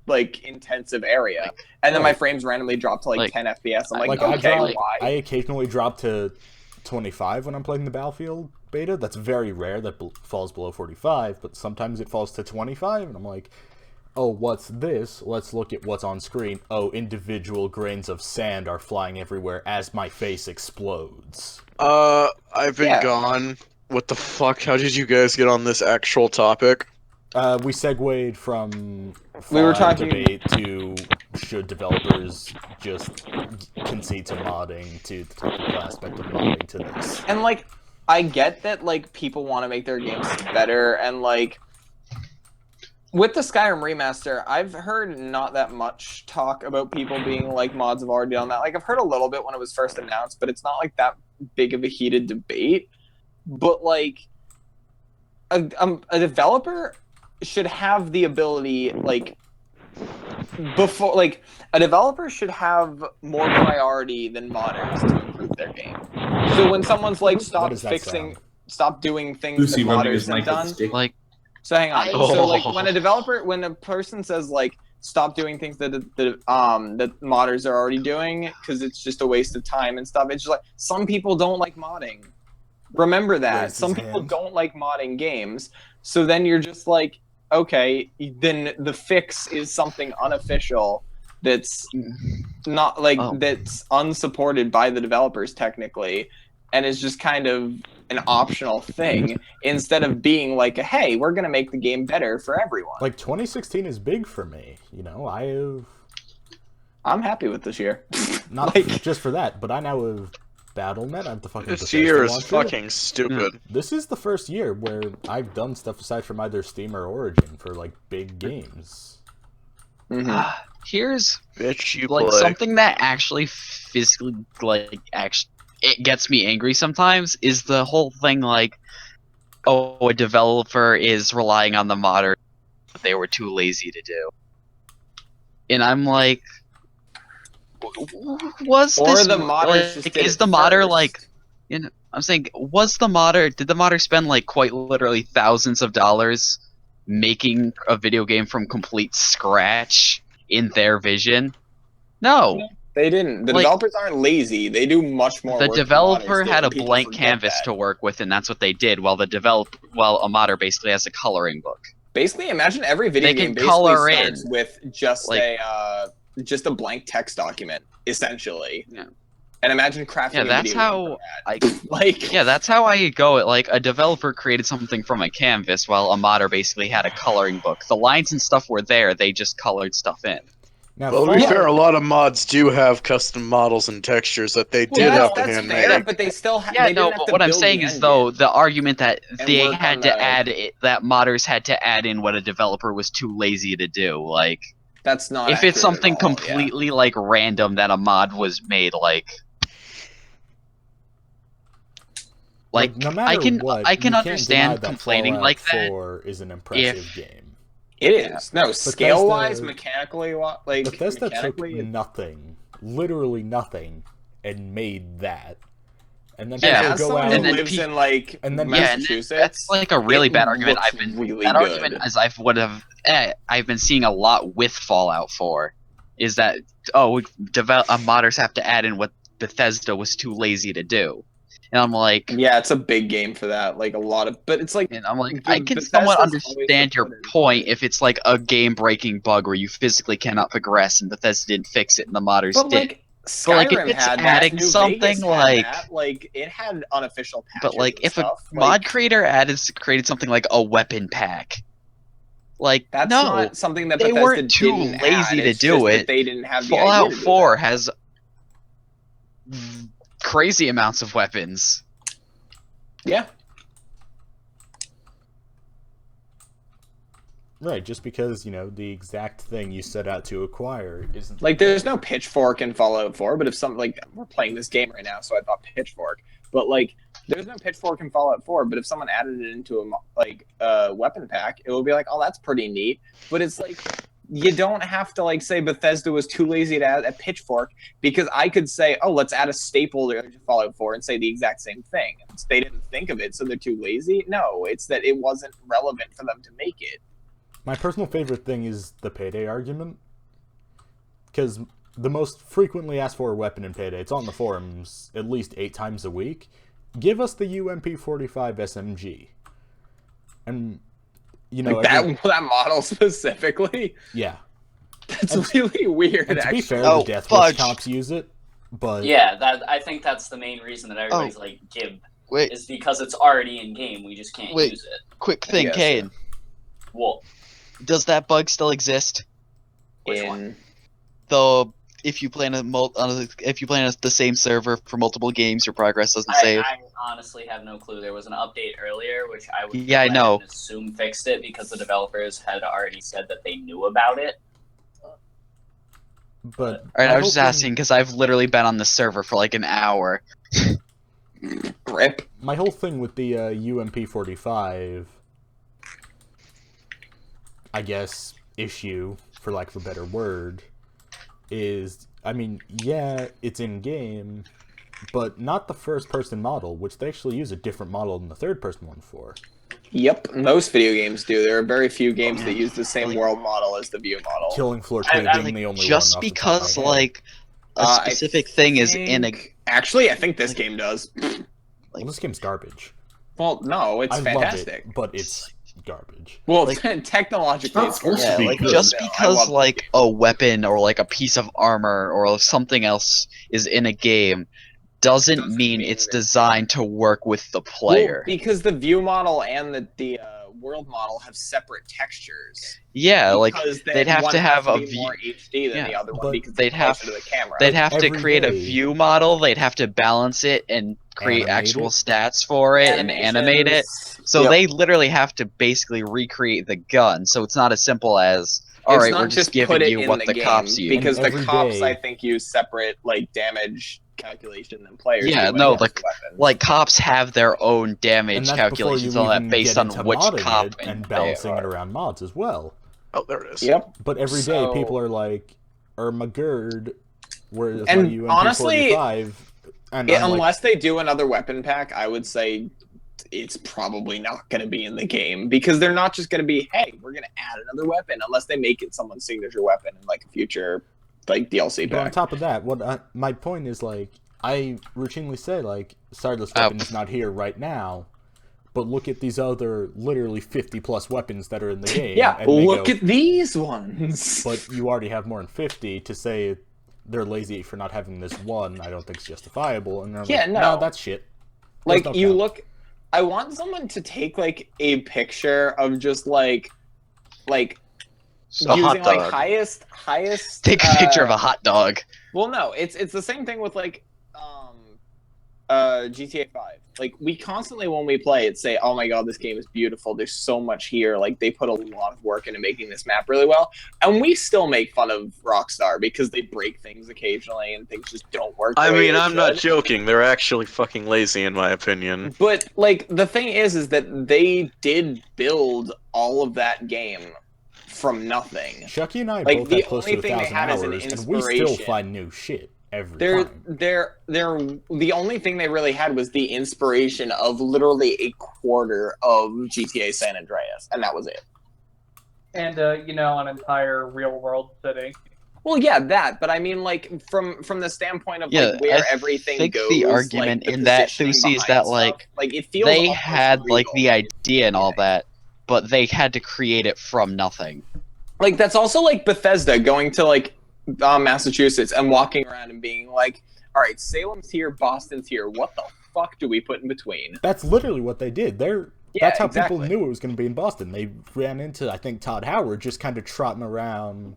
like intensive area, and then my frames randomly drop to like 10 FPS. I'm like,
I
okay,
drop-
why?
I occasionally drop to 25 when I'm playing the Battlefield beta. That's very rare. That falls below 45, but sometimes it falls to 25, and I'm like, oh, what's this? Let's look at what's on screen. Oh, individual grains of sand are flying everywhere as my face explodes.
I've been
Yeah.
gone. What the fuck? How did you guys get on this actual topic?
We segued from
We were
Fallout
talking-
debate to should developers just concede to modding, to the technical aspect of modding to this.
And like I get that like people want to make their games better, and like with the Skyrim remaster, I've heard not that much talk about people being like mods have already done that. Like I've heard a little bit when it was first announced, but it's not like that big of a heated debate. But like a developer should have the ability like before like a developer should have more priority than modders to improve their game. So when someone's like stop
does that
fixing
sound?
stop doing things
Lucy
that
rubbing his
modders have
mic with a
done.
stick.
Like,
So hang on.
I-
So like
Oh.
when a person says like stop doing things that that modders are already doing because it's just a waste of time and stuff. It's just like some people don't like modding. Remember that.
Raised his
Some people
hand.
don't like modding games. So then you're just like, okay, then the fix is something unofficial that's not like
Oh.
that's unsupported by the developers technically, and is just kind of an optional thing instead of being like, hey, we're gonna make the game better for everyone.
Like 2016 is big for me, you know. I have
I'm happy with this year.
not
Like-
just for that, but I now have BattleNet. I have the fucking
This
Bethesda
year is
launcher.
fucking stupid.
This is the first year where I've done stuff aside from either Steam or Origin for like big games.
Mhm.
here's
Bitch, you
like
play.
something that actually physically like actually it gets me angry sometimes is the whole thing like, oh, a developer is relying on the modder that they were too lazy to do, and I'm like, was
Or
this
the modders
like,
just did
is
it
the modder
first.
like? I'm saying, did the modder spend like quite literally thousands of dollars making a video game from complete scratch in their vision? No.
They didn't. The
Like-
developers aren't lazy. They do much more.
The
work than
developer
modders do,
had a
and people
blank
forget
canvas
that.
to work with, and that's what they did. While a modder basically has a coloring book.
Basically, imagine every video
They
game
can
basically
color
starts
in,
with just
like-
just a blank text document, essentially.
Yeah.
And imagine crafting.
Yeah,
a
that's
video
how
game
I.
from that. Like,
Yeah, that's how I go. Like a developer created something from a canvas, while a modder basically had a coloring book. The lines and stuff were there; they just colored stuff in.
Now,
Well, to be
Fallout-
fair, a lot of mods do have custom models and textures that they
Well,
did
that's-
have to
that's
hand
fair,
make.
but they still
Yeah,
they
no,
didn't have
but
to
what I'm
build
saying
the
is,
engine.
though, the argument that
and
they
work
had
on
to
the-
add it, that modders had to add in what a developer was too lazy to do. Like,
That's not.
if it's
accurate
something
at all, yeah.
completely like random that a mod was made, like
no matter
I can
what,
I
you
can
can't
understand
deny that
complaining
Fallout
like that.
4 is an impressive game.
It is no scale wise,
Bethesda-
mechanically, like
Bethesda took
mechanically.
nothing, literally nothing, and made that. And then
Yeah,
people
as
go
someone
out
who
and then
lives in like
and then-
Yeah, and
Massachusetts,
that's like a really
it
bad argument.
looks
I've been
really
that
good.
argument as I've been seeing a lot with Fallout 4 is that modders have to add in what Bethesda was too lazy to do, and I'm like,
Yeah, it's a big game for that. Like a lot of, but it's like
I can
Bethesda's
somewhat
always
understand your
supported-
point if it's like a game-breaking bug where you physically cannot progress and Bethesda didn't fix it and the modders
But
did.
like
But, like, if
Skyrim
it's
had
adding
that, New
something
Vegas had
like-
that. Like it had unofficial patches.
But like,
and
if a
stuff.
mod
like,
creator created something like a weapon pack, like
that's
no,
not something that
they
Bethesda
weren't too
didn't
lazy
add.
to
It's
do
just that
it.
They didn't have the
Fallout
idea to do
4
that.
has crazy amounts of weapons.
Yeah,
right, just because, the exact thing you set out to acquire isn't...
like there's no pitchfork in Fallout 4, but if some like we're playing this game right now, so I thought pitchfork, but like there's no pitchfork in Fallout 4. But if someone added it into a weapon pack, it would be like, oh, that's pretty neat. But it's like you don't have to like say Bethesda was too lazy to add a pitchfork, because I could say, oh, let's add a staple to Fallout 4 and say the exact same thing. They didn't think of it, so they're too lazy. No, it's that it wasn't relevant for them to make it.
My personal favorite thing is the Payday argument, because the most frequently asked for weapon in Payday, it's on the forums at least 8 times a week. Give us the UMP-45 SMG. And,
Like that model specifically.
Yeah.
That's really weird.
And to be
actually.
fair,
Oh,
the Death
fudge.
Wish cops use it, but...
Yeah, I think that's the main reason that everybody's like Gib
Wait,
is because it's already in game. We just can't
Wait.
use it.
quick thing,
Yes.
Kane.
Well,
Does that bug still exist?
Which
in
one?
Though, if you play on the same server for multiple games, your progress doesn't save.
I honestly have no clue. There was an update earlier, which I would
Yeah, I
go
know.
ahead and assume fixed it because the developers had already said that they knew about it.
But
All right,
my
I was just
whole thing-
asking because I've literally been on the server for like an hour.
Rip.
My whole thing with the UMP-45, I guess, issue, for lack of a better word, is, I mean, yeah, it's in-game, but not the first-person model, which they actually use a different model than the third-person one for.
Yep, most video games do. There are very few games that use the same world model as the view model.
Killing Floor
I-
2
I-
being the only one
Just
off the top of
because
my head.
like a
I
specific thing is in a
Actually, I think this game does.
Well, this game's garbage.
Well, no, it's
I
fantastic.
love it, but it's garbage.
Well,
like-
technologically,
Not
it's
supposed to
yeah,
be
like
good.
just
No, I
because
love
like a weapon or like a piece of armor or something else is in a game doesn't mean it's
that-
designed to work with the
Well,
player.
because the view model and the world model have separate textures.
Yeah, like
Because
they'd have
one
to
has
have a
be
view-
more HD than
yeah,
the other one
but
because
they'd
it's
have-
closer to the camera.
they'd have to
every
create a
day-
view model, they'd have to balance it and create
Animate
actual
it.
stats for it and animate it. So
Yep.
they literally have to basically recreate the gun. So it's not as simple as all
It's
right,
not
we're just
put
giving
it
you
in
what
the
the
game,
cops use.
because
And
the
every
cops,
day-
I think, use separate like damage calculation than players.
Yeah,
do when
no,
it comes to weapons.
Like cops have their own
And
damage
that's
calculations
before
on
you
that
even
based
get
on
into
which
modding
cop
it and
they
balancing
are.
it around mods as well.
Oh, there it is.
Yep.
But every day
So-
people are like, Ermagerd, where's my
And
UMP-45?
honestly,
And
Yeah,
I'm like,
unless they do another weapon pack, I would say it's probably not going to be in the game because they're not just going to be, hey, we're going to add another weapon unless they make it someone's signature weapon in like a future like DLC
but on
pack.
top of that, my point is, like, I routinely say, like, sorry, this
Oh.
weapon's not here right now, but look at these other literally 50-plus weapons that are in the game.
Yeah,
and they
look
go,
at these ones.
But you already have more than 50 to say they're lazy for not having this one. I don't think it's justifiable. And they're
Yeah,
like,
no.
that's shit.
Like
Those don't
you
count."
look, I want someone to take like a picture of just like
A
using
hot
like
dog.
highest.
Take a picture of a hot dog.
Well, no, it's the same thing with like GTA 5. Like we constantly when we play it say, "Oh my god, this game is beautiful. There's so much here. Like they put a lot of work into making this map really well." And we still make fun of Rockstar because they break things occasionally and things just don't work.
I
the way
mean,
they
I'm not
should.
joking. They're actually fucking lazy, in my opinion.
But like the thing is that they did build all of that game from nothing.
Chucky and I
Like,
both
the
have close
only
to
thing they
1,000
had is an
hours, and we still
inspiration.
find new shit every
They're
time.
the only thing they really had was the inspiration of literally a quarter of GTA San Andreas, and that was it.
And an entire real world city.
Well, yeah, that, but I mean, like from the standpoint of
Yeah,
like where
I
everything
think
goes.
the argument
like, the
in that,
positioning
Thusi, is
behind
that,
stuff,
like,
it feels
they
almost
had like
real.
the idea and all that, but they had to create it from nothing.
Like that's also like Bethesda going to like Massachusetts and walking around and being like, all right, Salem's here, Boston's here. What the fuck do we put in between?
That's literally what they did.
Yeah,
That's how
exactly.
people knew it was going to be in Boston. They ran into, I think, Todd Howard just kind of trotting around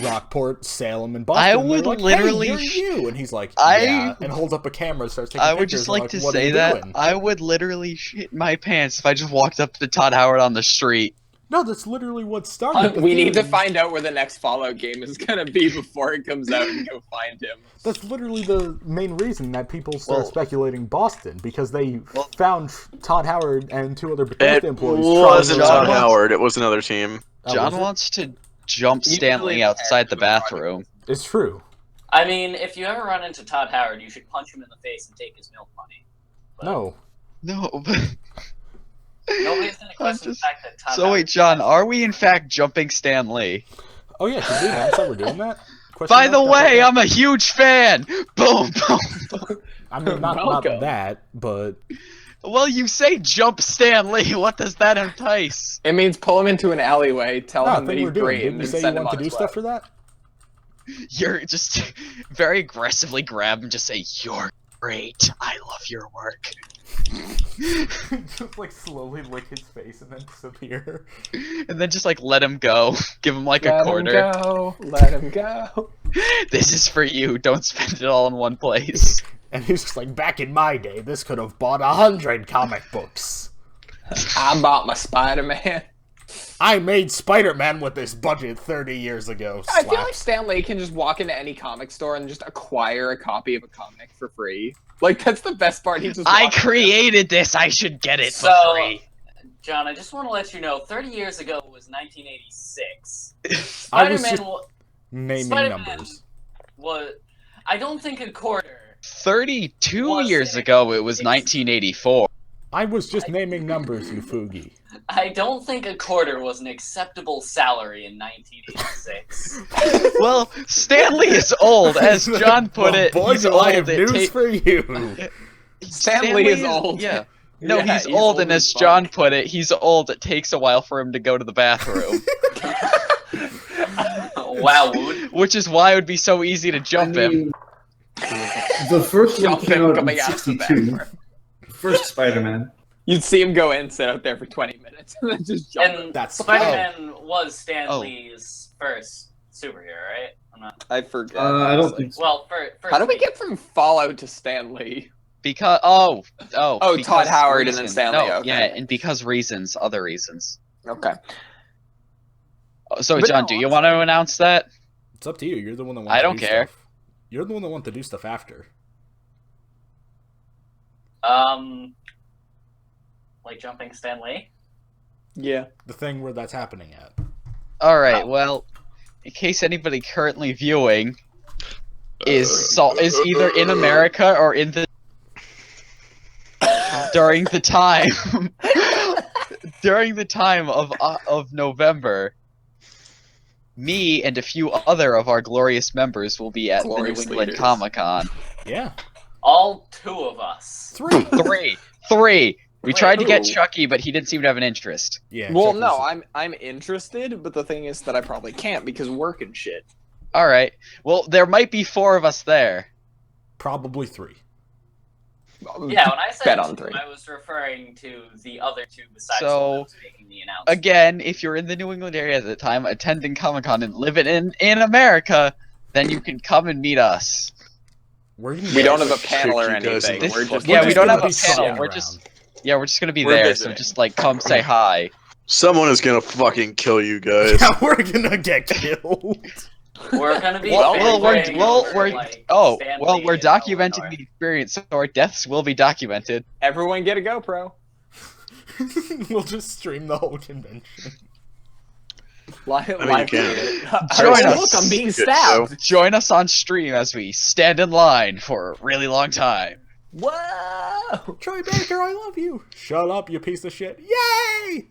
Rockport, Salem, and Boston.
I
and they're
would
like,
literally
"Hey, you're you," and he's like,
I-
"Yeah," and holds up a camera, and starts taking
I
pictures.
would just
and
like to
"What are
say
you
that
doing?"
I would literally shit my pants if I just walked up to Todd Howard on the street.
No, that's literally what started. the
We need to
theory.
find out where the next Fallout game is gonna be before it comes out and go find him.
That's literally the main reason that people start
Well-
speculating Boston, because they
Well-
found Todd Howard and two other Bethesda
It
employees.
wasn't
trotting
Todd
around.
Howard. It was another team.
Oh,
John
was it?
wants to jump
Usually
Stanley
the
outside the
character
bathroom.
It's true.
I mean, if you ever run into Todd Howard, you should punch him in the face and take his milk money. But
No.
No, but...
Nobody's going to question
just-
the fact that Todd
So wait,
Howard-
John, are we in fact jumping Stan Lee?
Oh yeah, should we announce that we're doing that? Question
By the
mark?
way, I'm a huge fan! Boom, boom, boom.
I mean, not
Welcome.
that, but
Well, you say jump Stan Lee, what does that entice?
It means pull him into an alleyway, tell
no, I
him that
think
he's
we're doing.
great,
Didn't
and
you
then
say you
send him
want
on
to do
his
stuff
way.
for that?
You're just very aggressively grab him, just say, "You're great, I love your work."
Just like slowly lick his face and then disappear.
And then just like let him go. Give him like a quarter.
Let him go.
This is for you, don't spend it all in one place.
And he's just like, back in my day, this could have bought 100 comic books.
I bought my Spider-Man.
I made Spider-Man with this budget 30 years ago.
I feel like
Slaps.
Stan Lee can just walk into any comic store and just acquire a copy of a comic for free. Like, that's the best part. He just
I
walks in.
created this, I should get it for
So,
free.
John, I just want to let you know, 30 years ago was 1986.
I was
Spider-Man
just
wa-
naming
Spider-Man
numbers.
was... I don't think a quarter...
32
Was
years
it?
ago, it was 1984.
I was just naming numbers, you Fugi.
I don't think a quarter was an acceptable salary in 1986.
Well, Stanley is old, as John put
Well,
it.
boy,
He's
do
old.
I have
It
news
ta-
for you.
Stan Lee is old.
Yeah. No,
Yeah,
he's old, and
as
as
fuck.
John put it, he's old. It takes a while for him to go to the bathroom,
Wow, Wood.
which is why it would be so easy to jump him.
The first one
Jump
came
him
out in
coming out of the
62.
bathroom.
First Spider-Man.
You'd see him go in, sit out there for 20 minutes, and then just jump.
And
That's
Spider-Man was Stan
Oh.
Lee's first superhero, right? I'm not...
I forget.
I don't think so.
Well, first...
How do we get from Fallout to Stan Lee?
Because
Oh,
because
Todd Howard and then
reasons.
Stanley,
No,
okay.
yeah, and because reasons, other reasons.
Okay.
So,
But
John,
no,
do you want to announce that?
It's up to you. You're the one that wants
I
to
don't
do
care.
Stuff. You're the one that wants to do stuff after.
Like jumping Stan Lee?
Yeah.
The thing where that's happening at.
All right. Well, in case anybody currently viewing is either in America or in the during the time of November, me and a few other of our glorious members will be at
Glorious
the New England
leaders.
Comic-Con.
Yeah.
All two of us.
3.
Three. We
Wait,
tried to get
who?
Chucky, but he didn't seem to have an interest.
Yeah.
Well,
check
no,
this-
I'm interested, but the thing is that I probably can't because work and shit.
All right. Well, there might be 4 of us there.
Probably 3.
Yeah, when I said
Bet on
2,
3.
I was referring to the other 2 besides
So,
the one that was making the announcement.
Again, if you're in the New England area at the time, attending Comic-Con and living in America, then you can come and meet us.
We're gonna
We don't have a
Kick
panel or
you guys in
anything.
the
We're just
Yeah, we
just
don't
gonna
have a
be
panel.
strolling
We're
around.
just gonna be
We're
there.
visiting.
So just like come say hi.
Someone is gonna fucking kill you guys.
Yeah, we're gonna get killed.
We're gonna be
Well,
fanboying over,
we're
like,
we're
Stanley
we're
and
documenting
Eleanor.
the experience, so our deaths will be documented.
Everyone get a GoPro.
We'll just stream the whole convention.
Live,
mean,
live
you can.
tweet it.
Join
Oh,
us.
Look, I'm being
Good
stabbed.
Join us on stream as we stand in line for a really long time.
Whoa!
Troy Baker, I love you. Shut up, you piece of shit. Yay!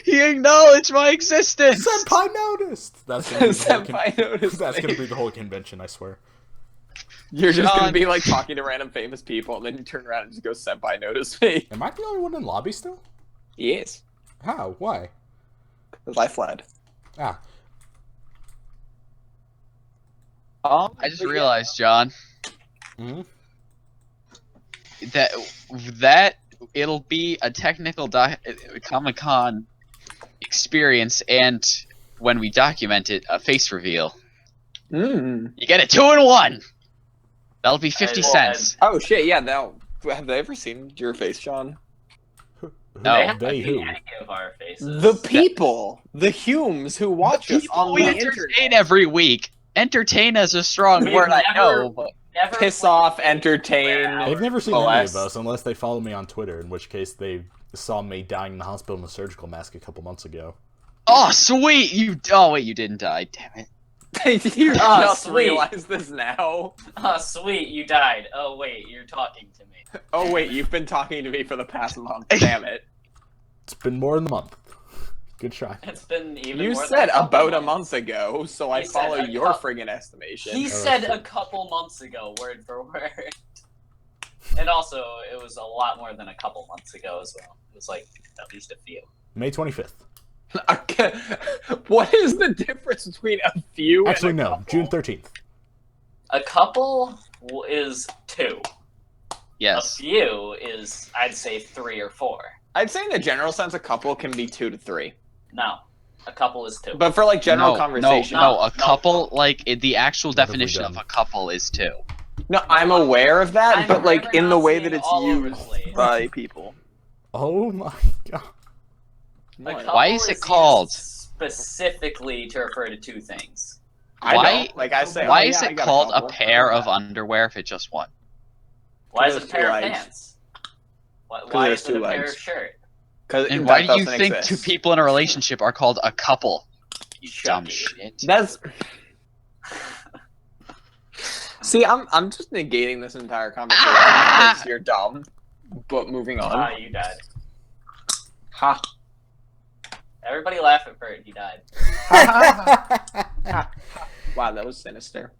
He acknowledged my existence.
Senpai noticed. That's gonna be the whole
Senpai noticed
That's
me.
gonna be the whole convention, I swear.
You're just
John.
gonna be like talking to random famous people, and then you turn around and just go, "Senpai noticed me."
Am I the only one in lobby still?
Yes,
How? Why?
because I fled.
Ah,
I just realized, John,
hmm?
that it'll be a technical Comic-Con experience, and when we document it, a face reveal.
Mm.
You get a 2-in-1. That'll be 50
Well,
cents.
Oh shit! Yeah. Now, have they ever seen your face, Sean?
Who?
No.
They haven't
They
seen
who?
any of our faces.
The people, the Humes who watch us on
we
the
entertain
internet.
every week. Entertain is a strong
We've
word, I
never-
know, but
Never
Piss
played
off, entertain.
They've never seen any
Molest.
of us unless they follow me on Twitter, in which case they saw me dying in the hospital in a surgical mask a couple months ago.
oh sweet, oh wait, you didn't die, damn it.
You
Oh,
just
sweet.
realize this now.
Oh, sweet, you died. Oh, wait, you're talking to me.
Oh wait, you've been talking to me for the past month. Damn it!
It's been more than a month. Good try.
It's been even
You
more
said
than couple
about a
months.
month ago, so I
He said
follow
a
your
cou-
friggin' estimation.
He
Oh,
said
that's
a couple months ago, word for word. And also, it was a lot more than a couple months ago as well. It was like at least a few.
May 25th.
Okay. What is the difference between a few
Actually,
and a
no.
couple?
June 13th.
A couple is 2. A
Yes.
few is, I'd say, 3 or 4.
I'd say in the general sense, a couple can be 2 to 3.
No, a couple is 2.
But for like general
no,
conversation,
No, a
No.
couple, like, the actual
What have we
definition of
done?
a couple is 2.
no, I'm aware of that,
I'm
but like
forever
in the
not
way
seeing
that
it
it's
all over the
used
place.
by people.
Oh my god.
A
What?
couple
Why is it
used
called?
specifically to refer to 2 things?
I
Why-
don't. Like I say,
Why
oh,
is
yeah, I
it
got
called a
couple.
pair of underwear if it's just one?
Why is
Because
it a pair of
there's 2 legs.
pants? Why
there's
is it
2
a pair
legs.
of shirt?
And why do you think 2 people in a relationship are called a couple?
You
Dumb
shut
shit.
That's. See, I'm just negating this entire conversation because you're dumb. But moving on.
Ah, you died.
Ha.
Everybody laugh at Bert. He died.
Wow, that was sinister.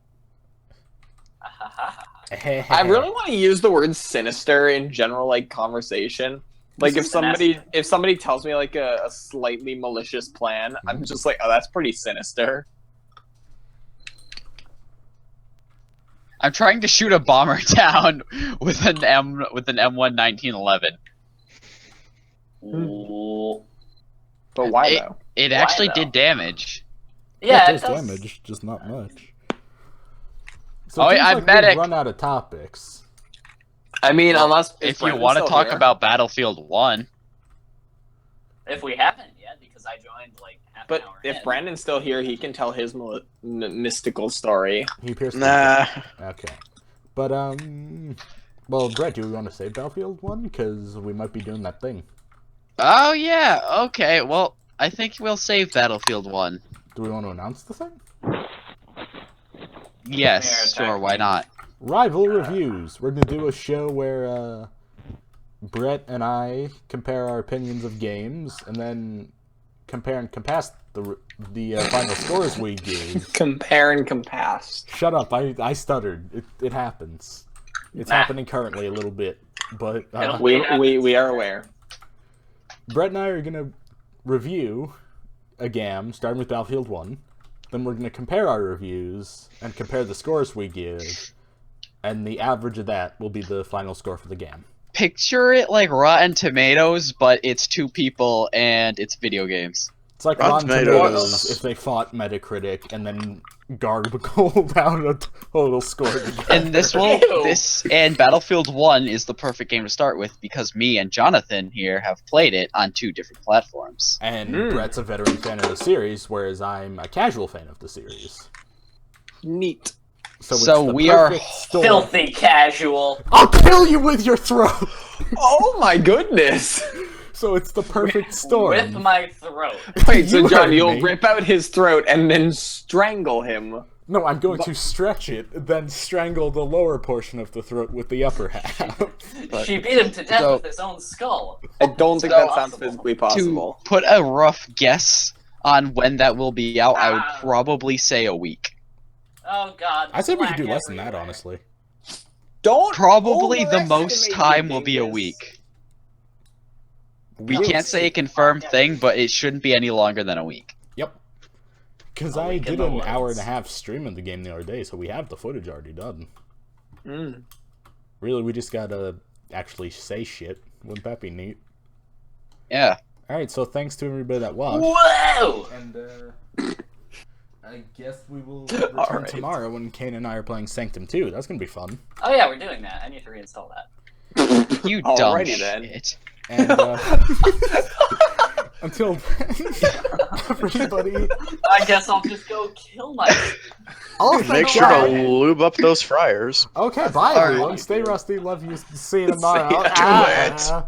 Ah, ha, ha, ha.
I really want to use the word sinister in general, like conversation. Like
This
if
is
somebody tells me like a slightly malicious plan, I'm just like, oh, that's pretty sinister.
I'm trying to shoot a bomber down with an M1 1911.
Ooh.
But why
It-
though?
It
Why,
actually
though?
did damage.
Yeah,
it
it
does
does.
damage, just not much. So
Oh,
it seems
I'm
like
medic.
we've run out of topics.
I mean, unless
If you want to talk about Battlefield 1,
If we haven't yet, because I joined like half
But
an hour
if
in.
Brandon's still here, he can tell his mystical story.
He appears to be-
Nah.
Okay. But, well, Brett, do we want to save Battlefield 1? Because we might be doing that thing.
oh yeah, okay. Well, I think we'll save Battlefield 1.
Do we want to announce the thing?
Yes,
Yeah,
sure, why not?
Rival Reviews. We're going to do a show where, Brett and I compare our opinions of games, and then compare and compass the final scores we give.
Compare and compass.
Shut up, I stuttered. It happens. It's
Nah.
happening currently a little bit. But,
It'll-
We are aware.
Brett and I are going to review a game, starting with Battlefield 1. Then we're going to compare our reviews and compare the scores we give. and the average of that will be the final score for the game.
Picture it like Rotten Tomatoes, but it's 2 people and it's video games.
It's like
Rotten
Rotten
Tomatoes.
Tomatoes if they fought Metacritic and then gargled out a total score together.
And
Ew.
this and Battlefield 1 is the perfect game to start with because me and Jonathan here have played it on 2 different platforms.
And Brett's a veteran fan of the series, whereas I'm a casual fan of the series.
Neat.
So, it's
So
the
we are
perfect storm.
Filthy casual.
I'll kill you with your throat!
Oh my goodness!
So it's the perfect storm.
Rip my throat.
Wait, so
You
John,
heard
you'll
me.
rip out his throat and then strangle him.
No, I'm going to stretch it, then strangle the lower portion of the throat with the upper half.
She beat him to death
So-
with his own skull.
I don't think
So
that sounds
possible.
physically
To
possible.
put a rough guess on when that will be out, I would
Ah.
probably say a week.
Oh god.
I say we
black
could do less than that,
everywhere.
honestly.
Don't
Probably the most
overestimate
time will be a
Vegas.
week. We
Will
can't say a
see.
confirmed thing, but it shouldn't be any longer than a week.
Yep. Because
A
I
week in
did
the
an hour and
woods.
a half stream of the game the other day, so we have the footage already done.
Mm.
Really, we just gotta actually say shit. Wouldn't that be neat?
Yeah.
Alright, so thanks to everybody that watched.
Whoa!
And, I guess we will return
Alright.
tomorrow when Kane and I are playing Sanctum 2. That's gonna be fun.
Oh yeah, we're doing that. I need to reinstall that.
You dumb
Alrighty then.
shit.
And, until then, everybody...
I guess I'll just go kill myself.
Oh,
Make
thank
sure
God.
to lube up those fryers.
Okay, bye
Alright.
everyone. Stay rusty. Love you. See you tomorrow.
See ya.
Ah.